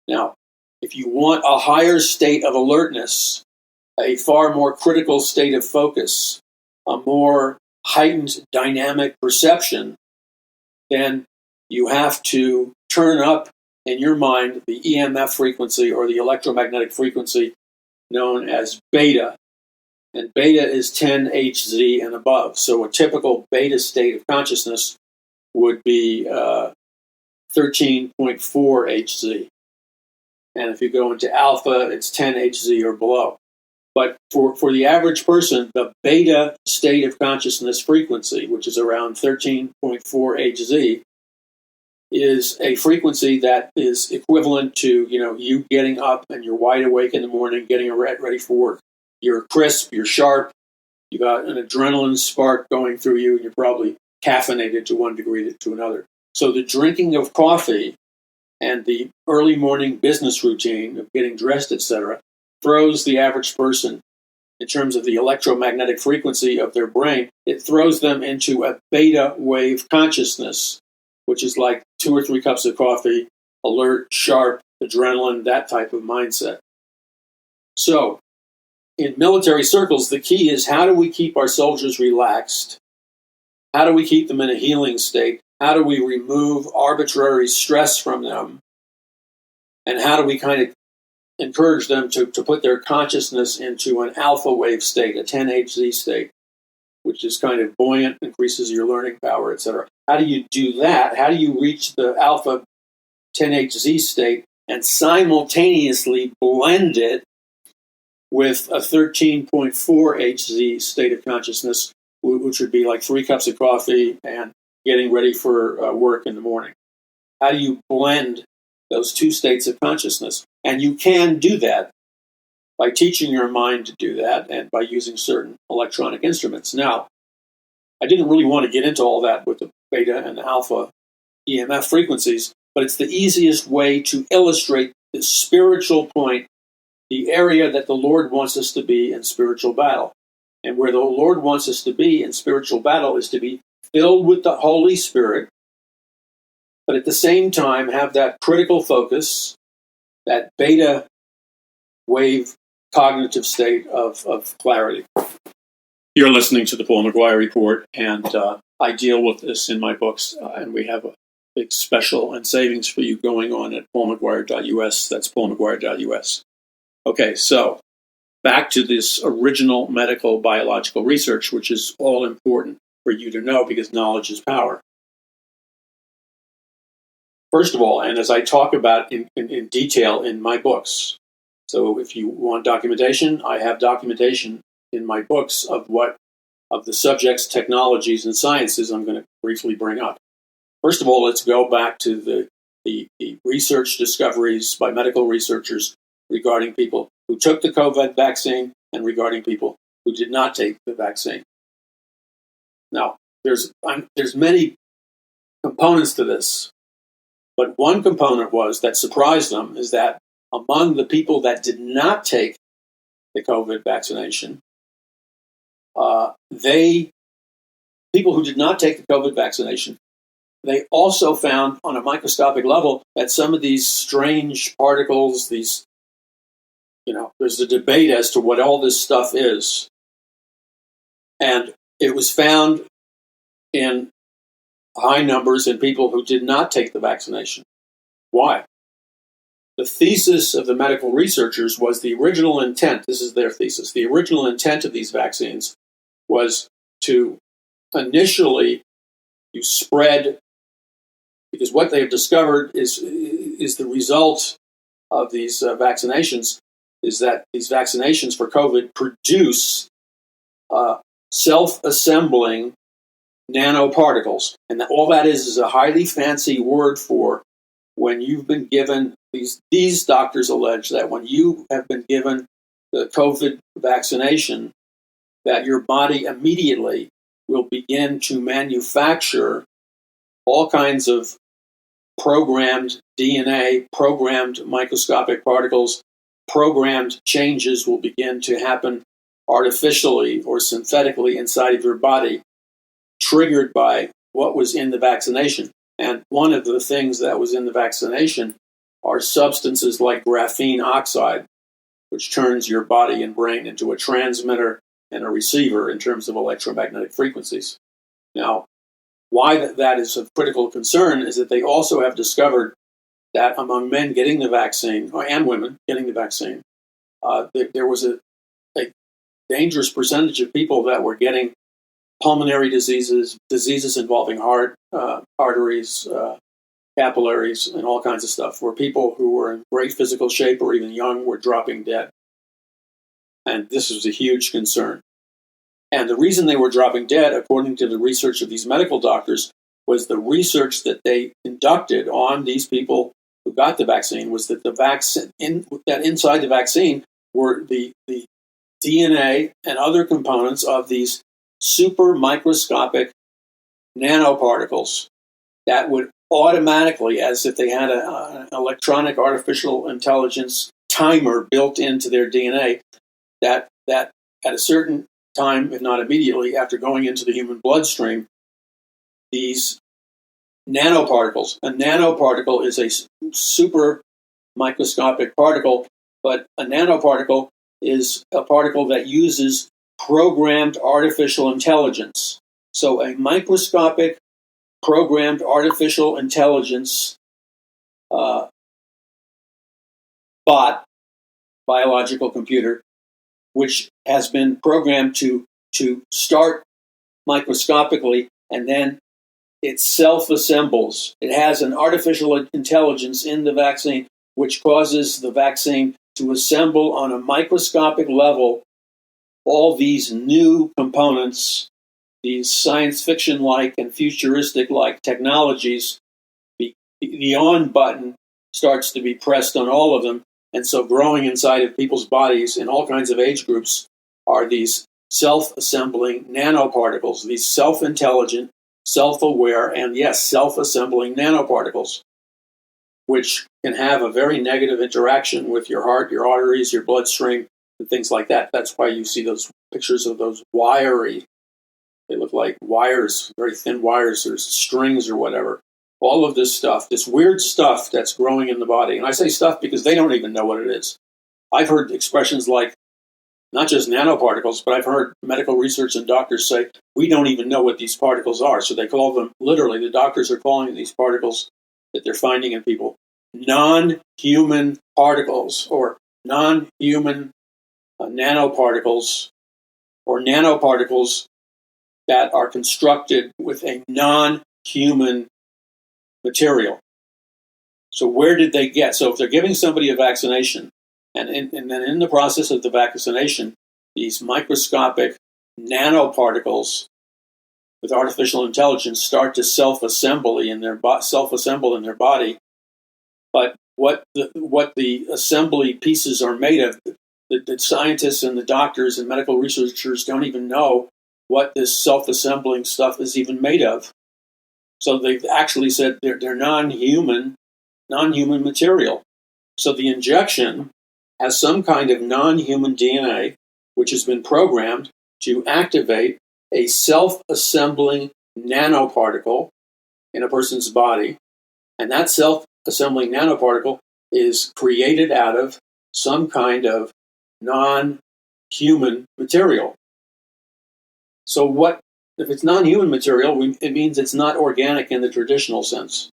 Now, if you want a higher state of alertness, a far more critical state of focus, a more heightened dynamic perception, then you have to turn up in your mind the EMF frequency, or the electromagnetic frequency, known as beta. And beta is 10 Hz and above. So a typical beta state of consciousness would be 13.4 Hz. And if you go into alpha, it's 10 Hz or below. But for the average person, the beta state of consciousness frequency, which is around 13.4 Hz, is a frequency that is equivalent to, you getting up and you're wide awake in the morning, getting ready for work. You're crisp, you're sharp, you got an adrenaline spark going through you, and you're probably caffeinated to one degree to another. So the drinking of coffee and the early morning business routine of getting dressed, etc., throws the average person, in terms of the electromagnetic frequency of their brain, it throws them into a beta wave consciousness, which is like 2 or 3 cups of coffee, alert, sharp, adrenaline, that type of mindset. So, in military circles, the key is how do we keep our soldiers relaxed? How do we keep them in a healing state? How do we remove arbitrary stress from them? And how do we kind of encourage them to put their consciousness into an alpha wave state, a 10Hz state, which is kind of buoyant, increases your learning power, etc. How do you do that? How do you reach the alpha 10Hz state and simultaneously blend it with a 13.4 Hz state of consciousness, which would be like 3 cups of coffee and getting ready for work in the morning? How do you blend those two states of consciousness? And you can do that by teaching your mind to do that and by using certain electronic instruments. Now, I didn't really want to get into all that with the beta and the alpha EMF frequencies, but it's the easiest way to illustrate the spiritual point, the area that the Lord wants us to be in spiritual battle. And where the Lord wants us to be in spiritual battle is to be filled with the Holy Spirit, but at the same time have that critical focus, that beta wave cognitive state of clarity. You're listening to the Paul McGUIRE Report, and I deal with this in my books, and we have a big special and savings for you going on at paulmcguire.us. That's paulmcguire.us. Okay, so back to this original medical biological research, which is all important for you to know because knowledge is power. First of all, and as I talk about in detail in my books, so if you want documentation, I have documentation in my books of the subjects, technologies, and sciences I'm going to briefly bring up. First of all, let's go back to the research discoveries by medical researchers regarding people who took the COVID vaccine and regarding people who did not take the vaccine. Now, there's many components to this, but one component that surprised them is that among the people that did not take the COVID vaccination, people who did not take the COVID vaccination, they also found on a microscopic level that some of these strange particles, there's a debate as to what all this stuff is. And it was found in high numbers in people who did not take the vaccination. Why? The thesis of the medical researchers was the original intent. This is their thesis. The original intent of these vaccines was to initially you spread, because what they have discovered is the result of these vaccinations is that these vaccinations for COVID produce self-assembling nanoparticles. And all that is a highly fancy word for when you've been given, these doctors allege that when you have been given the COVID vaccination, that your body immediately will begin to manufacture all kinds of programmed DNA, programmed microscopic particles, programmed changes will begin to happen artificially or synthetically inside of your body, triggered by what was in the vaccination. And one of the things that was in the vaccination are substances like graphene oxide, which turns your body and brain into a transmitter and a receiver in terms of electromagnetic frequencies. Now, why that is of critical concern is that they also have discovered that among men getting the vaccine, and women getting the vaccine, there was a dangerous percentage of people that were getting pulmonary diseases involving heart, arteries, capillaries, and all kinds of stuff, where people who were in great physical shape or even young were dropping dead. And this was a huge concern. And the reason they were dropping dead, according to the research of these medical doctors, was the research that they conducted on these people who got the vaccine was that that inside the vaccine were the DNA and other components of these super microscopic nanoparticles that would automatically, as if they had an electronic artificial intelligence timer built into their DNA, that at a certain time, if not immediately, after going into the human bloodstream, these nanoparticles. A nanoparticle is a super microscopic particle, but a nanoparticle is a particle that uses programmed artificial intelligence. So a microscopic programmed artificial intelligence bot, biological computer, which has been programmed to start microscopically, and then it self-assembles. It has an artificial intelligence in the vaccine, which causes the vaccine to assemble on a microscopic level all these new components, these science fiction-like and futuristic-like technologies. The on button starts to be pressed on all of them. And so growing inside of people's bodies in all kinds of age groups are these self-assembling nanoparticles, these self-intelligent, self-aware, and yes, self-assembling nanoparticles, which can have a very negative interaction with your heart, your arteries, your bloodstream, and things like that. That's why you see those pictures of those wiry, they look like wires, very thin wires, or strings or whatever. All of this stuff, this weird stuff that's growing in the body. And I say stuff because they don't even know what it is. I've heard expressions like, not just nanoparticles, but I've heard medical research and doctors say, we don't even know what these particles are. So they call them, literally, the doctors are calling these particles that they're finding in people non-human particles, or non-human nanoparticles, or nanoparticles that are constructed with a non-human material. So where did they get? So if they're giving somebody a vaccination, and then in the process of the vaccination, these microscopic nanoparticles with artificial intelligence start to self-assemble in their body. But what the assembly pieces are made of, the scientists and the doctors and medical researchers don't even know what this self-assembling stuff is even made of. So they've actually said they're non-human material. So the injection has some kind of non-human DNA, which has been programmed to activate a self-assembling nanoparticle in a person's body. And that self-assembling nanoparticle is created out of some kind of non-human material. So if it's non-human material, it means it's not organic in the traditional sense.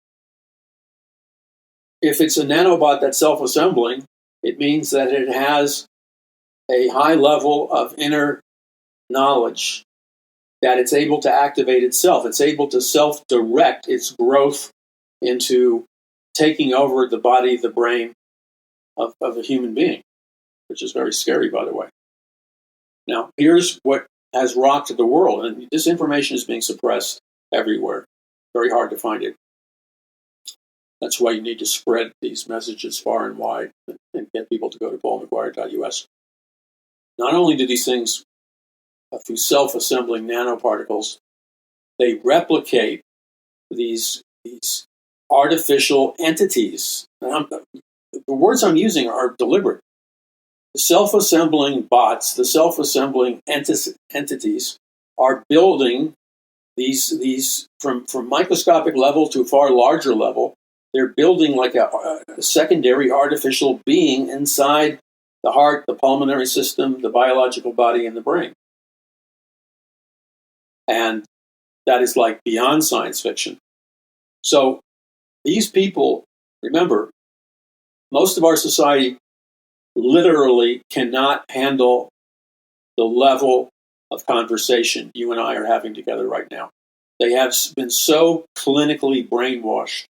If it's a nanobot that's self-assembling, it means that it has a high level of inner knowledge, that it's able to activate itself. It's able to self-direct its growth into taking over the body, the brain of a human being, which is very scary, by the way. Now, here's what has rocked the world, and this information is being suppressed everywhere. Very hard to find it. That's why you need to spread these messages far and wide and get people to go to paulmcguire.us. Not only do these things, through self-assembling nanoparticles, they replicate these artificial entities. The words I'm using are deliberate. The self-assembling bots, the self-assembling entities are building these from microscopic level to a far larger level. They're building like a secondary artificial being inside the heart, the pulmonary system, the biological body, and the brain. And that is like beyond science fiction. So these people, remember, most of our society literally cannot handle the level of conversation you and I are having together right now. They have been so clinically brainwashed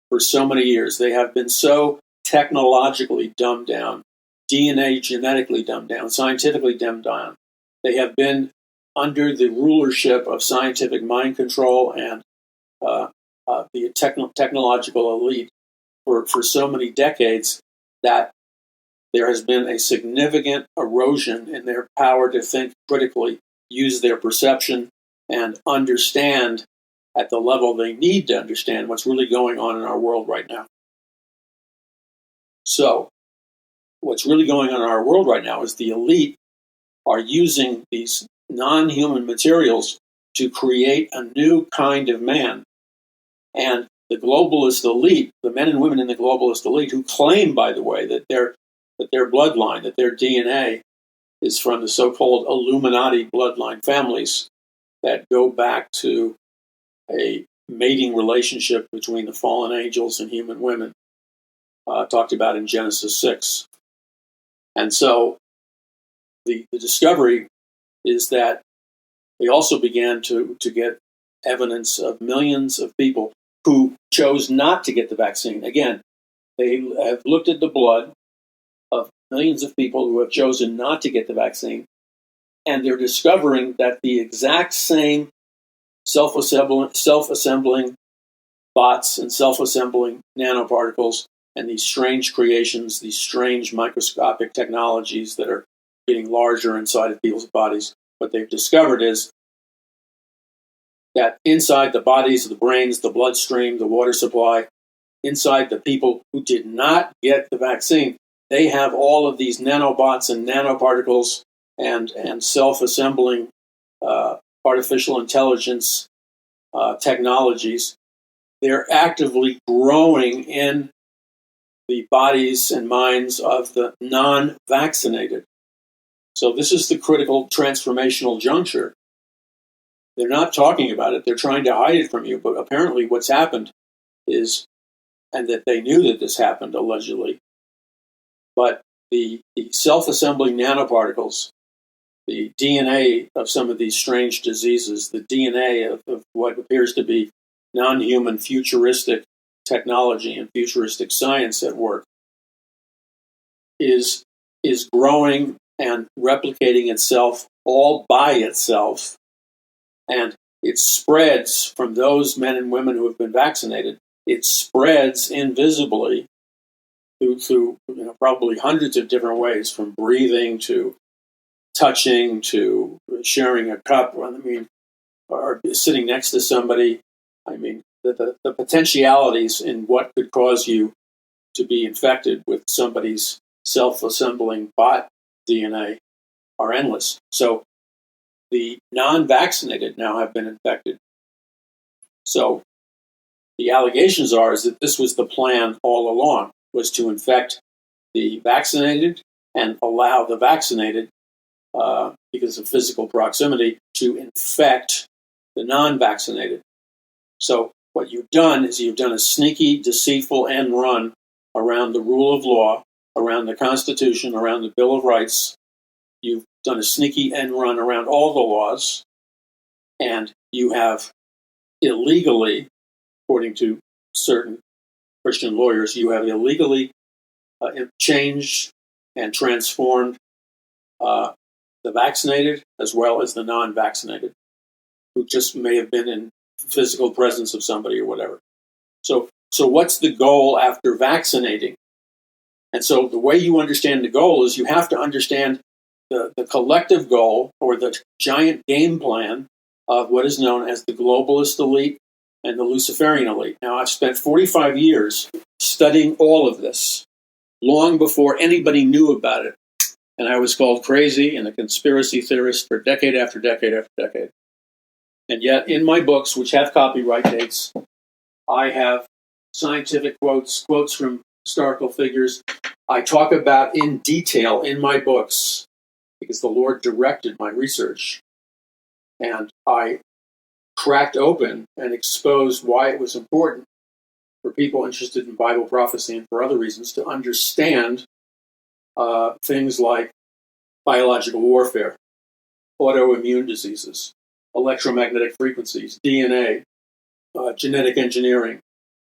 for so many years. They have been so technologically dumbed down, DNA genetically dumbed down, scientifically dumbed down. They have been under the rulership of scientific mind control and the technological elite for so many decades that there has been a significant erosion in their power to think critically, use their perception, and understand at the level they need to understand what's really going on in our world right now. So, what's really going on in our world right now is the elite are using these non-human materials to create a new kind of man. And the globalist elite, the men and women in the globalist elite, who claim, by the way, that their bloodline, that their DNA is from the so-called Illuminati bloodline families that go back to a mating relationship between the fallen angels and human women, talked about in Genesis 6. And so the discovery is that they also began to get evidence of millions of people who chose not to get the vaccine. Again, they have looked at the blood of millions of people who have chosen not to get the vaccine, and they're discovering that the exact same self-assembling bots and self-assembling nanoparticles and these strange creations, these strange microscopic technologies that are getting larger inside of people's bodies, what they've discovered is that inside the bodies, the brains, the bloodstream, the water supply, inside the people who did not get the vaccine, they have all of these nanobots and nanoparticles and self-assembling artificial intelligence technologies. They're actively growing in the bodies and minds of the non-vaccinated. So this is the critical transformational juncture. They're not talking about it. They're trying to hide it from you. But apparently what's happened is, and that they knew that this happened, allegedly, but the self-assembling nanoparticles, the DNA of some of these strange diseases, the DNA of what appears to be non-human futuristic technology and futuristic science at work, is growing and replicating itself all by itself. And it spreads from those men and women who have been vaccinated. It spreads invisibly through probably hundreds of different ways, from breathing to touching to sharing a cup. I mean, or sitting next to somebody. I mean, the potentialities in what could cause you to be infected with somebody's self-assembling bot DNA are endless. So the non-vaccinated now have been infected. So the allegations is that this was the plan all along, was to infect the vaccinated and allow the vaccinated, because of physical proximity, to infect the non-vaccinated. So what you've done is you've done a sneaky, deceitful end run around the rule of law, around the Constitution, around the Bill of Rights. You've done a sneaky end run around all the laws, and you have illegally, according to certain Christian lawyers, you have illegally changed and transformed the vaccinated as well as the non-vaccinated, who just may have been in physical presence of somebody or whatever. So what's the goal after vaccinating? And so the way you understand the goal is you have to understand the collective goal, or the giant game plan, of what is known as the globalist elite and the Luciferian elite. Now, I've spent 45 years studying all of this, long before anybody knew about it. And I was called crazy and a conspiracy theorist for decade after decade after decade. And yet, in my books, which have copyright dates, I have scientific quotes from historical figures. I talk about in detail in my books, because the Lord directed my research. And I cracked open and exposed why it was important for people interested in Bible prophecy and for other reasons to understand things like biological warfare, autoimmune diseases, electromagnetic frequencies, DNA, genetic engineering,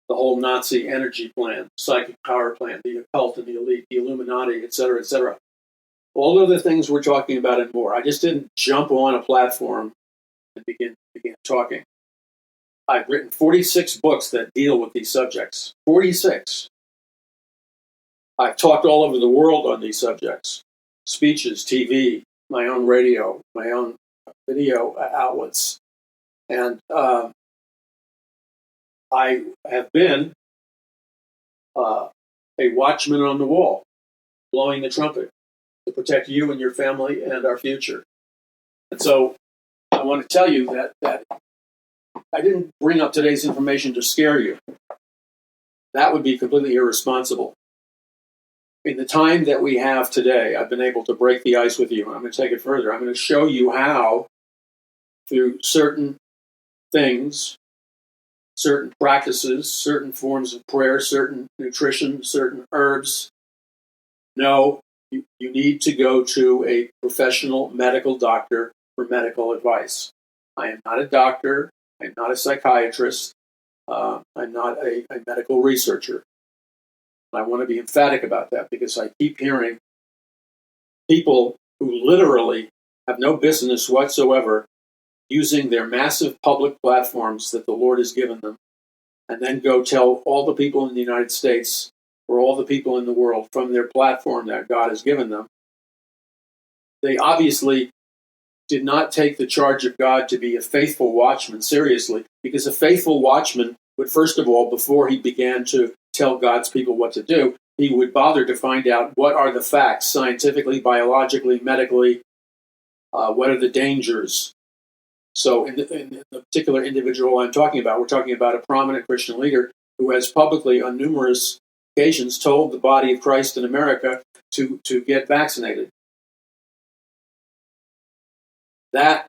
the whole Nazi energy plan, psychic power plant, the occult and the elite, the Illuminati, et cetera, et cetera. All of the things we're talking about and more. I just didn't jump on a platform and began talking. I've written 46 books that deal with these subjects. 46. I've talked all over the world on these subjects. Speeches, TV, my own radio, my own video outlets. And I have been a watchman on the wall, blowing the trumpet to protect you and your family and our future. And so I want to tell you that I didn't bring up today's information to scare you. That would be completely irresponsible. in the time that we have today, I've been able to break the ice with you. I'm going to take it further. I'm going to show you how, through certain things, certain practices, certain forms of prayer, certain nutrition, certain herbs. No, you need to go to a professional medical doctor for medical advice. I am not a doctor. I'm not a psychiatrist. I'm not a medical researcher. I want to be emphatic about that because I keep hearing people who literally have no business whatsoever using their massive public platforms that the Lord has given them, and then go tell all the people in the United States or all the people in the world from their platform that God has given them. They obviously did not take the charge of God to be a faithful watchman seriously, because a faithful watchman would, first of all, before he began to tell God's people what to do, he would bother to find out what are the facts, scientifically, biologically, medically, what are the dangers. So in the particular individual I'm talking about, we're talking about a prominent Christian leader who has publicly on numerous occasions told the body of Christ in America to get vaccinated. That,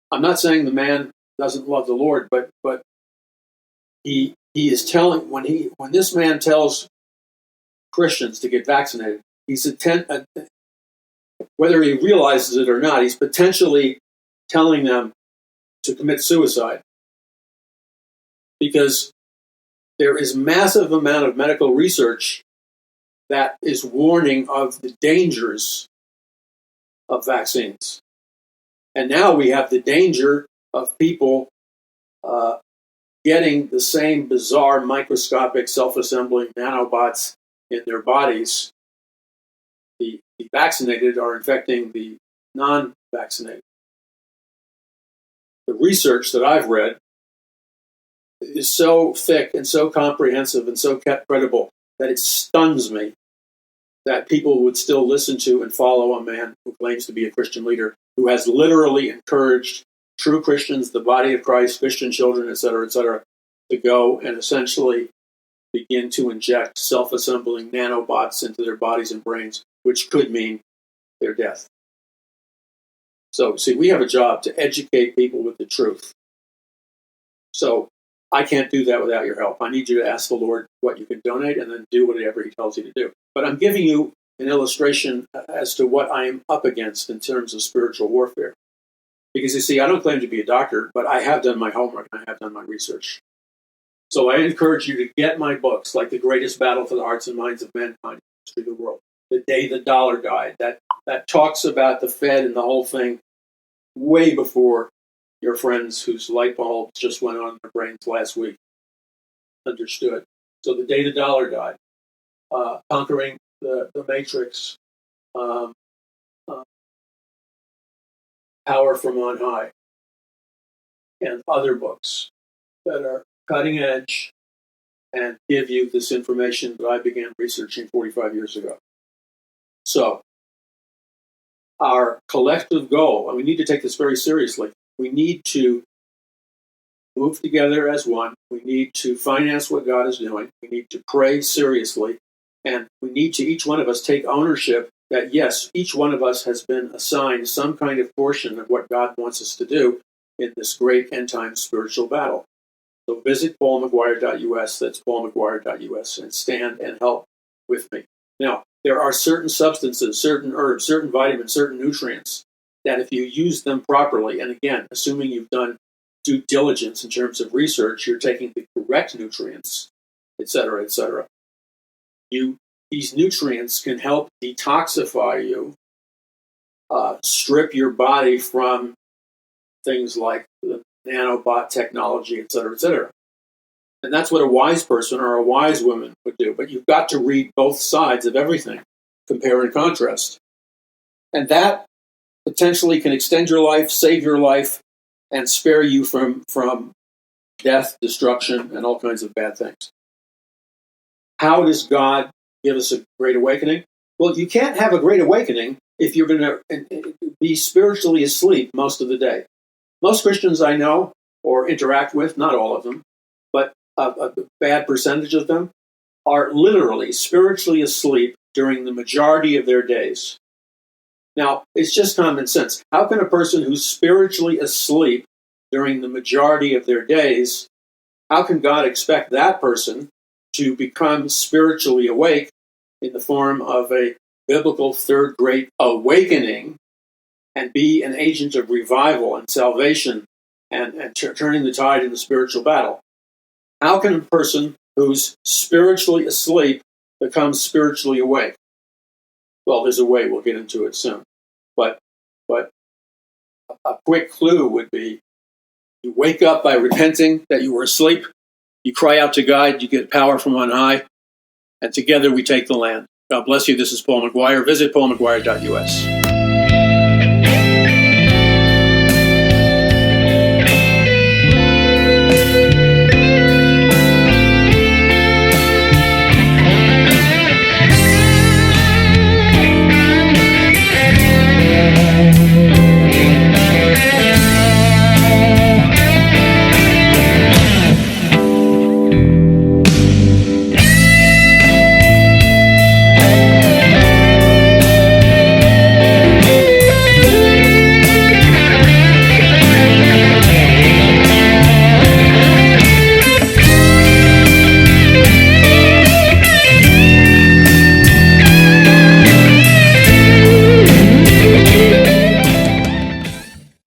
I'm not saying the man doesn't love the Lord, but he is telling, when this man tells Christians to get vaccinated, he's whether he realizes it or not, he's potentially telling them to commit suicide, because there is massive amount of medical research that is warning of the dangers of vaccines. And now we have the danger of people getting the same bizarre microscopic self-assembling nanobots in their bodies. The vaccinated are infecting the non-vaccinated. The research that I've read is so thick and so comprehensive and so credible that it stuns me that people would still listen to and follow a man who claims to be a Christian leader, who has literally encouraged true Christians, the body of Christ, Christian children, etc., to go and essentially begin to inject self-assembling nanobots into their bodies and brains, which could mean their death. So, see, we have a job to educate people with the truth. So I can't do that without your help. I need you to ask the Lord what you can donate and then do whatever he tells you to do. But I'm giving you an illustration as to what I am up against in terms of spiritual warfare. Because, you see, I don't claim to be a doctor, but I have done my homework and I have done my research. So I encourage you to get my books, like The Greatest Battle for the Hearts and Minds of Mankind, History of the World, The Day the Dollar Died, that talks about the Fed and the whole thing way before your friends whose light bulbs just went on in their brains last week understood. So The Day the Dollar Died, Conquering the Matrix, Power from on High, and other books that are cutting edge and give you this information that I began researching 45 years ago. So, our collective goal, and we need to take this very seriously, we need to move together as one. We need to finance what God is doing. We need to pray seriously. And we need to, each one of us, take ownership that, yes, each one of us has been assigned some kind of portion of what God wants us to do in this great end-time spiritual battle. So visit paulmcguire.us, that's paulmcguire.us, and stand and help with me. Now, there are certain substances, certain herbs, certain vitamins, certain nutrients that if you use them properly, and again, assuming you've done due diligence in terms of research, you're taking the correct nutrients, etc., etc. These nutrients can help detoxify you, strip your body from things like the nanobot technology, etc., etc. And that's what a wise person or a wise woman would do. But you've got to read both sides of everything, compare and contrast. And that potentially can extend your life, save your life, and spare you from death, destruction, and all kinds of bad things. How does God give us a great awakening? Well, you can't have a great awakening if you're going to be spiritually asleep most of the day. Most Christians I know or interact with, not all of them, but a bad percentage of them, are literally spiritually asleep during the majority of their days. Now, it's just common sense. How can a person who's spiritually asleep during the majority of their days, how can God expect that person to become spiritually awake in the form of a biblical third great awakening and be an agent of revival and salvation and turning the tide in the spiritual battle? How can a person who's spiritually asleep become spiritually awake? Well, there's a way. We'll get into it soon. But a quick clue would be you wake up by repenting that you were asleep. You cry out to God. You get power from on high. And together we take the land. God bless you. This is Paul McGUIRE. Visit paulmcguire.us.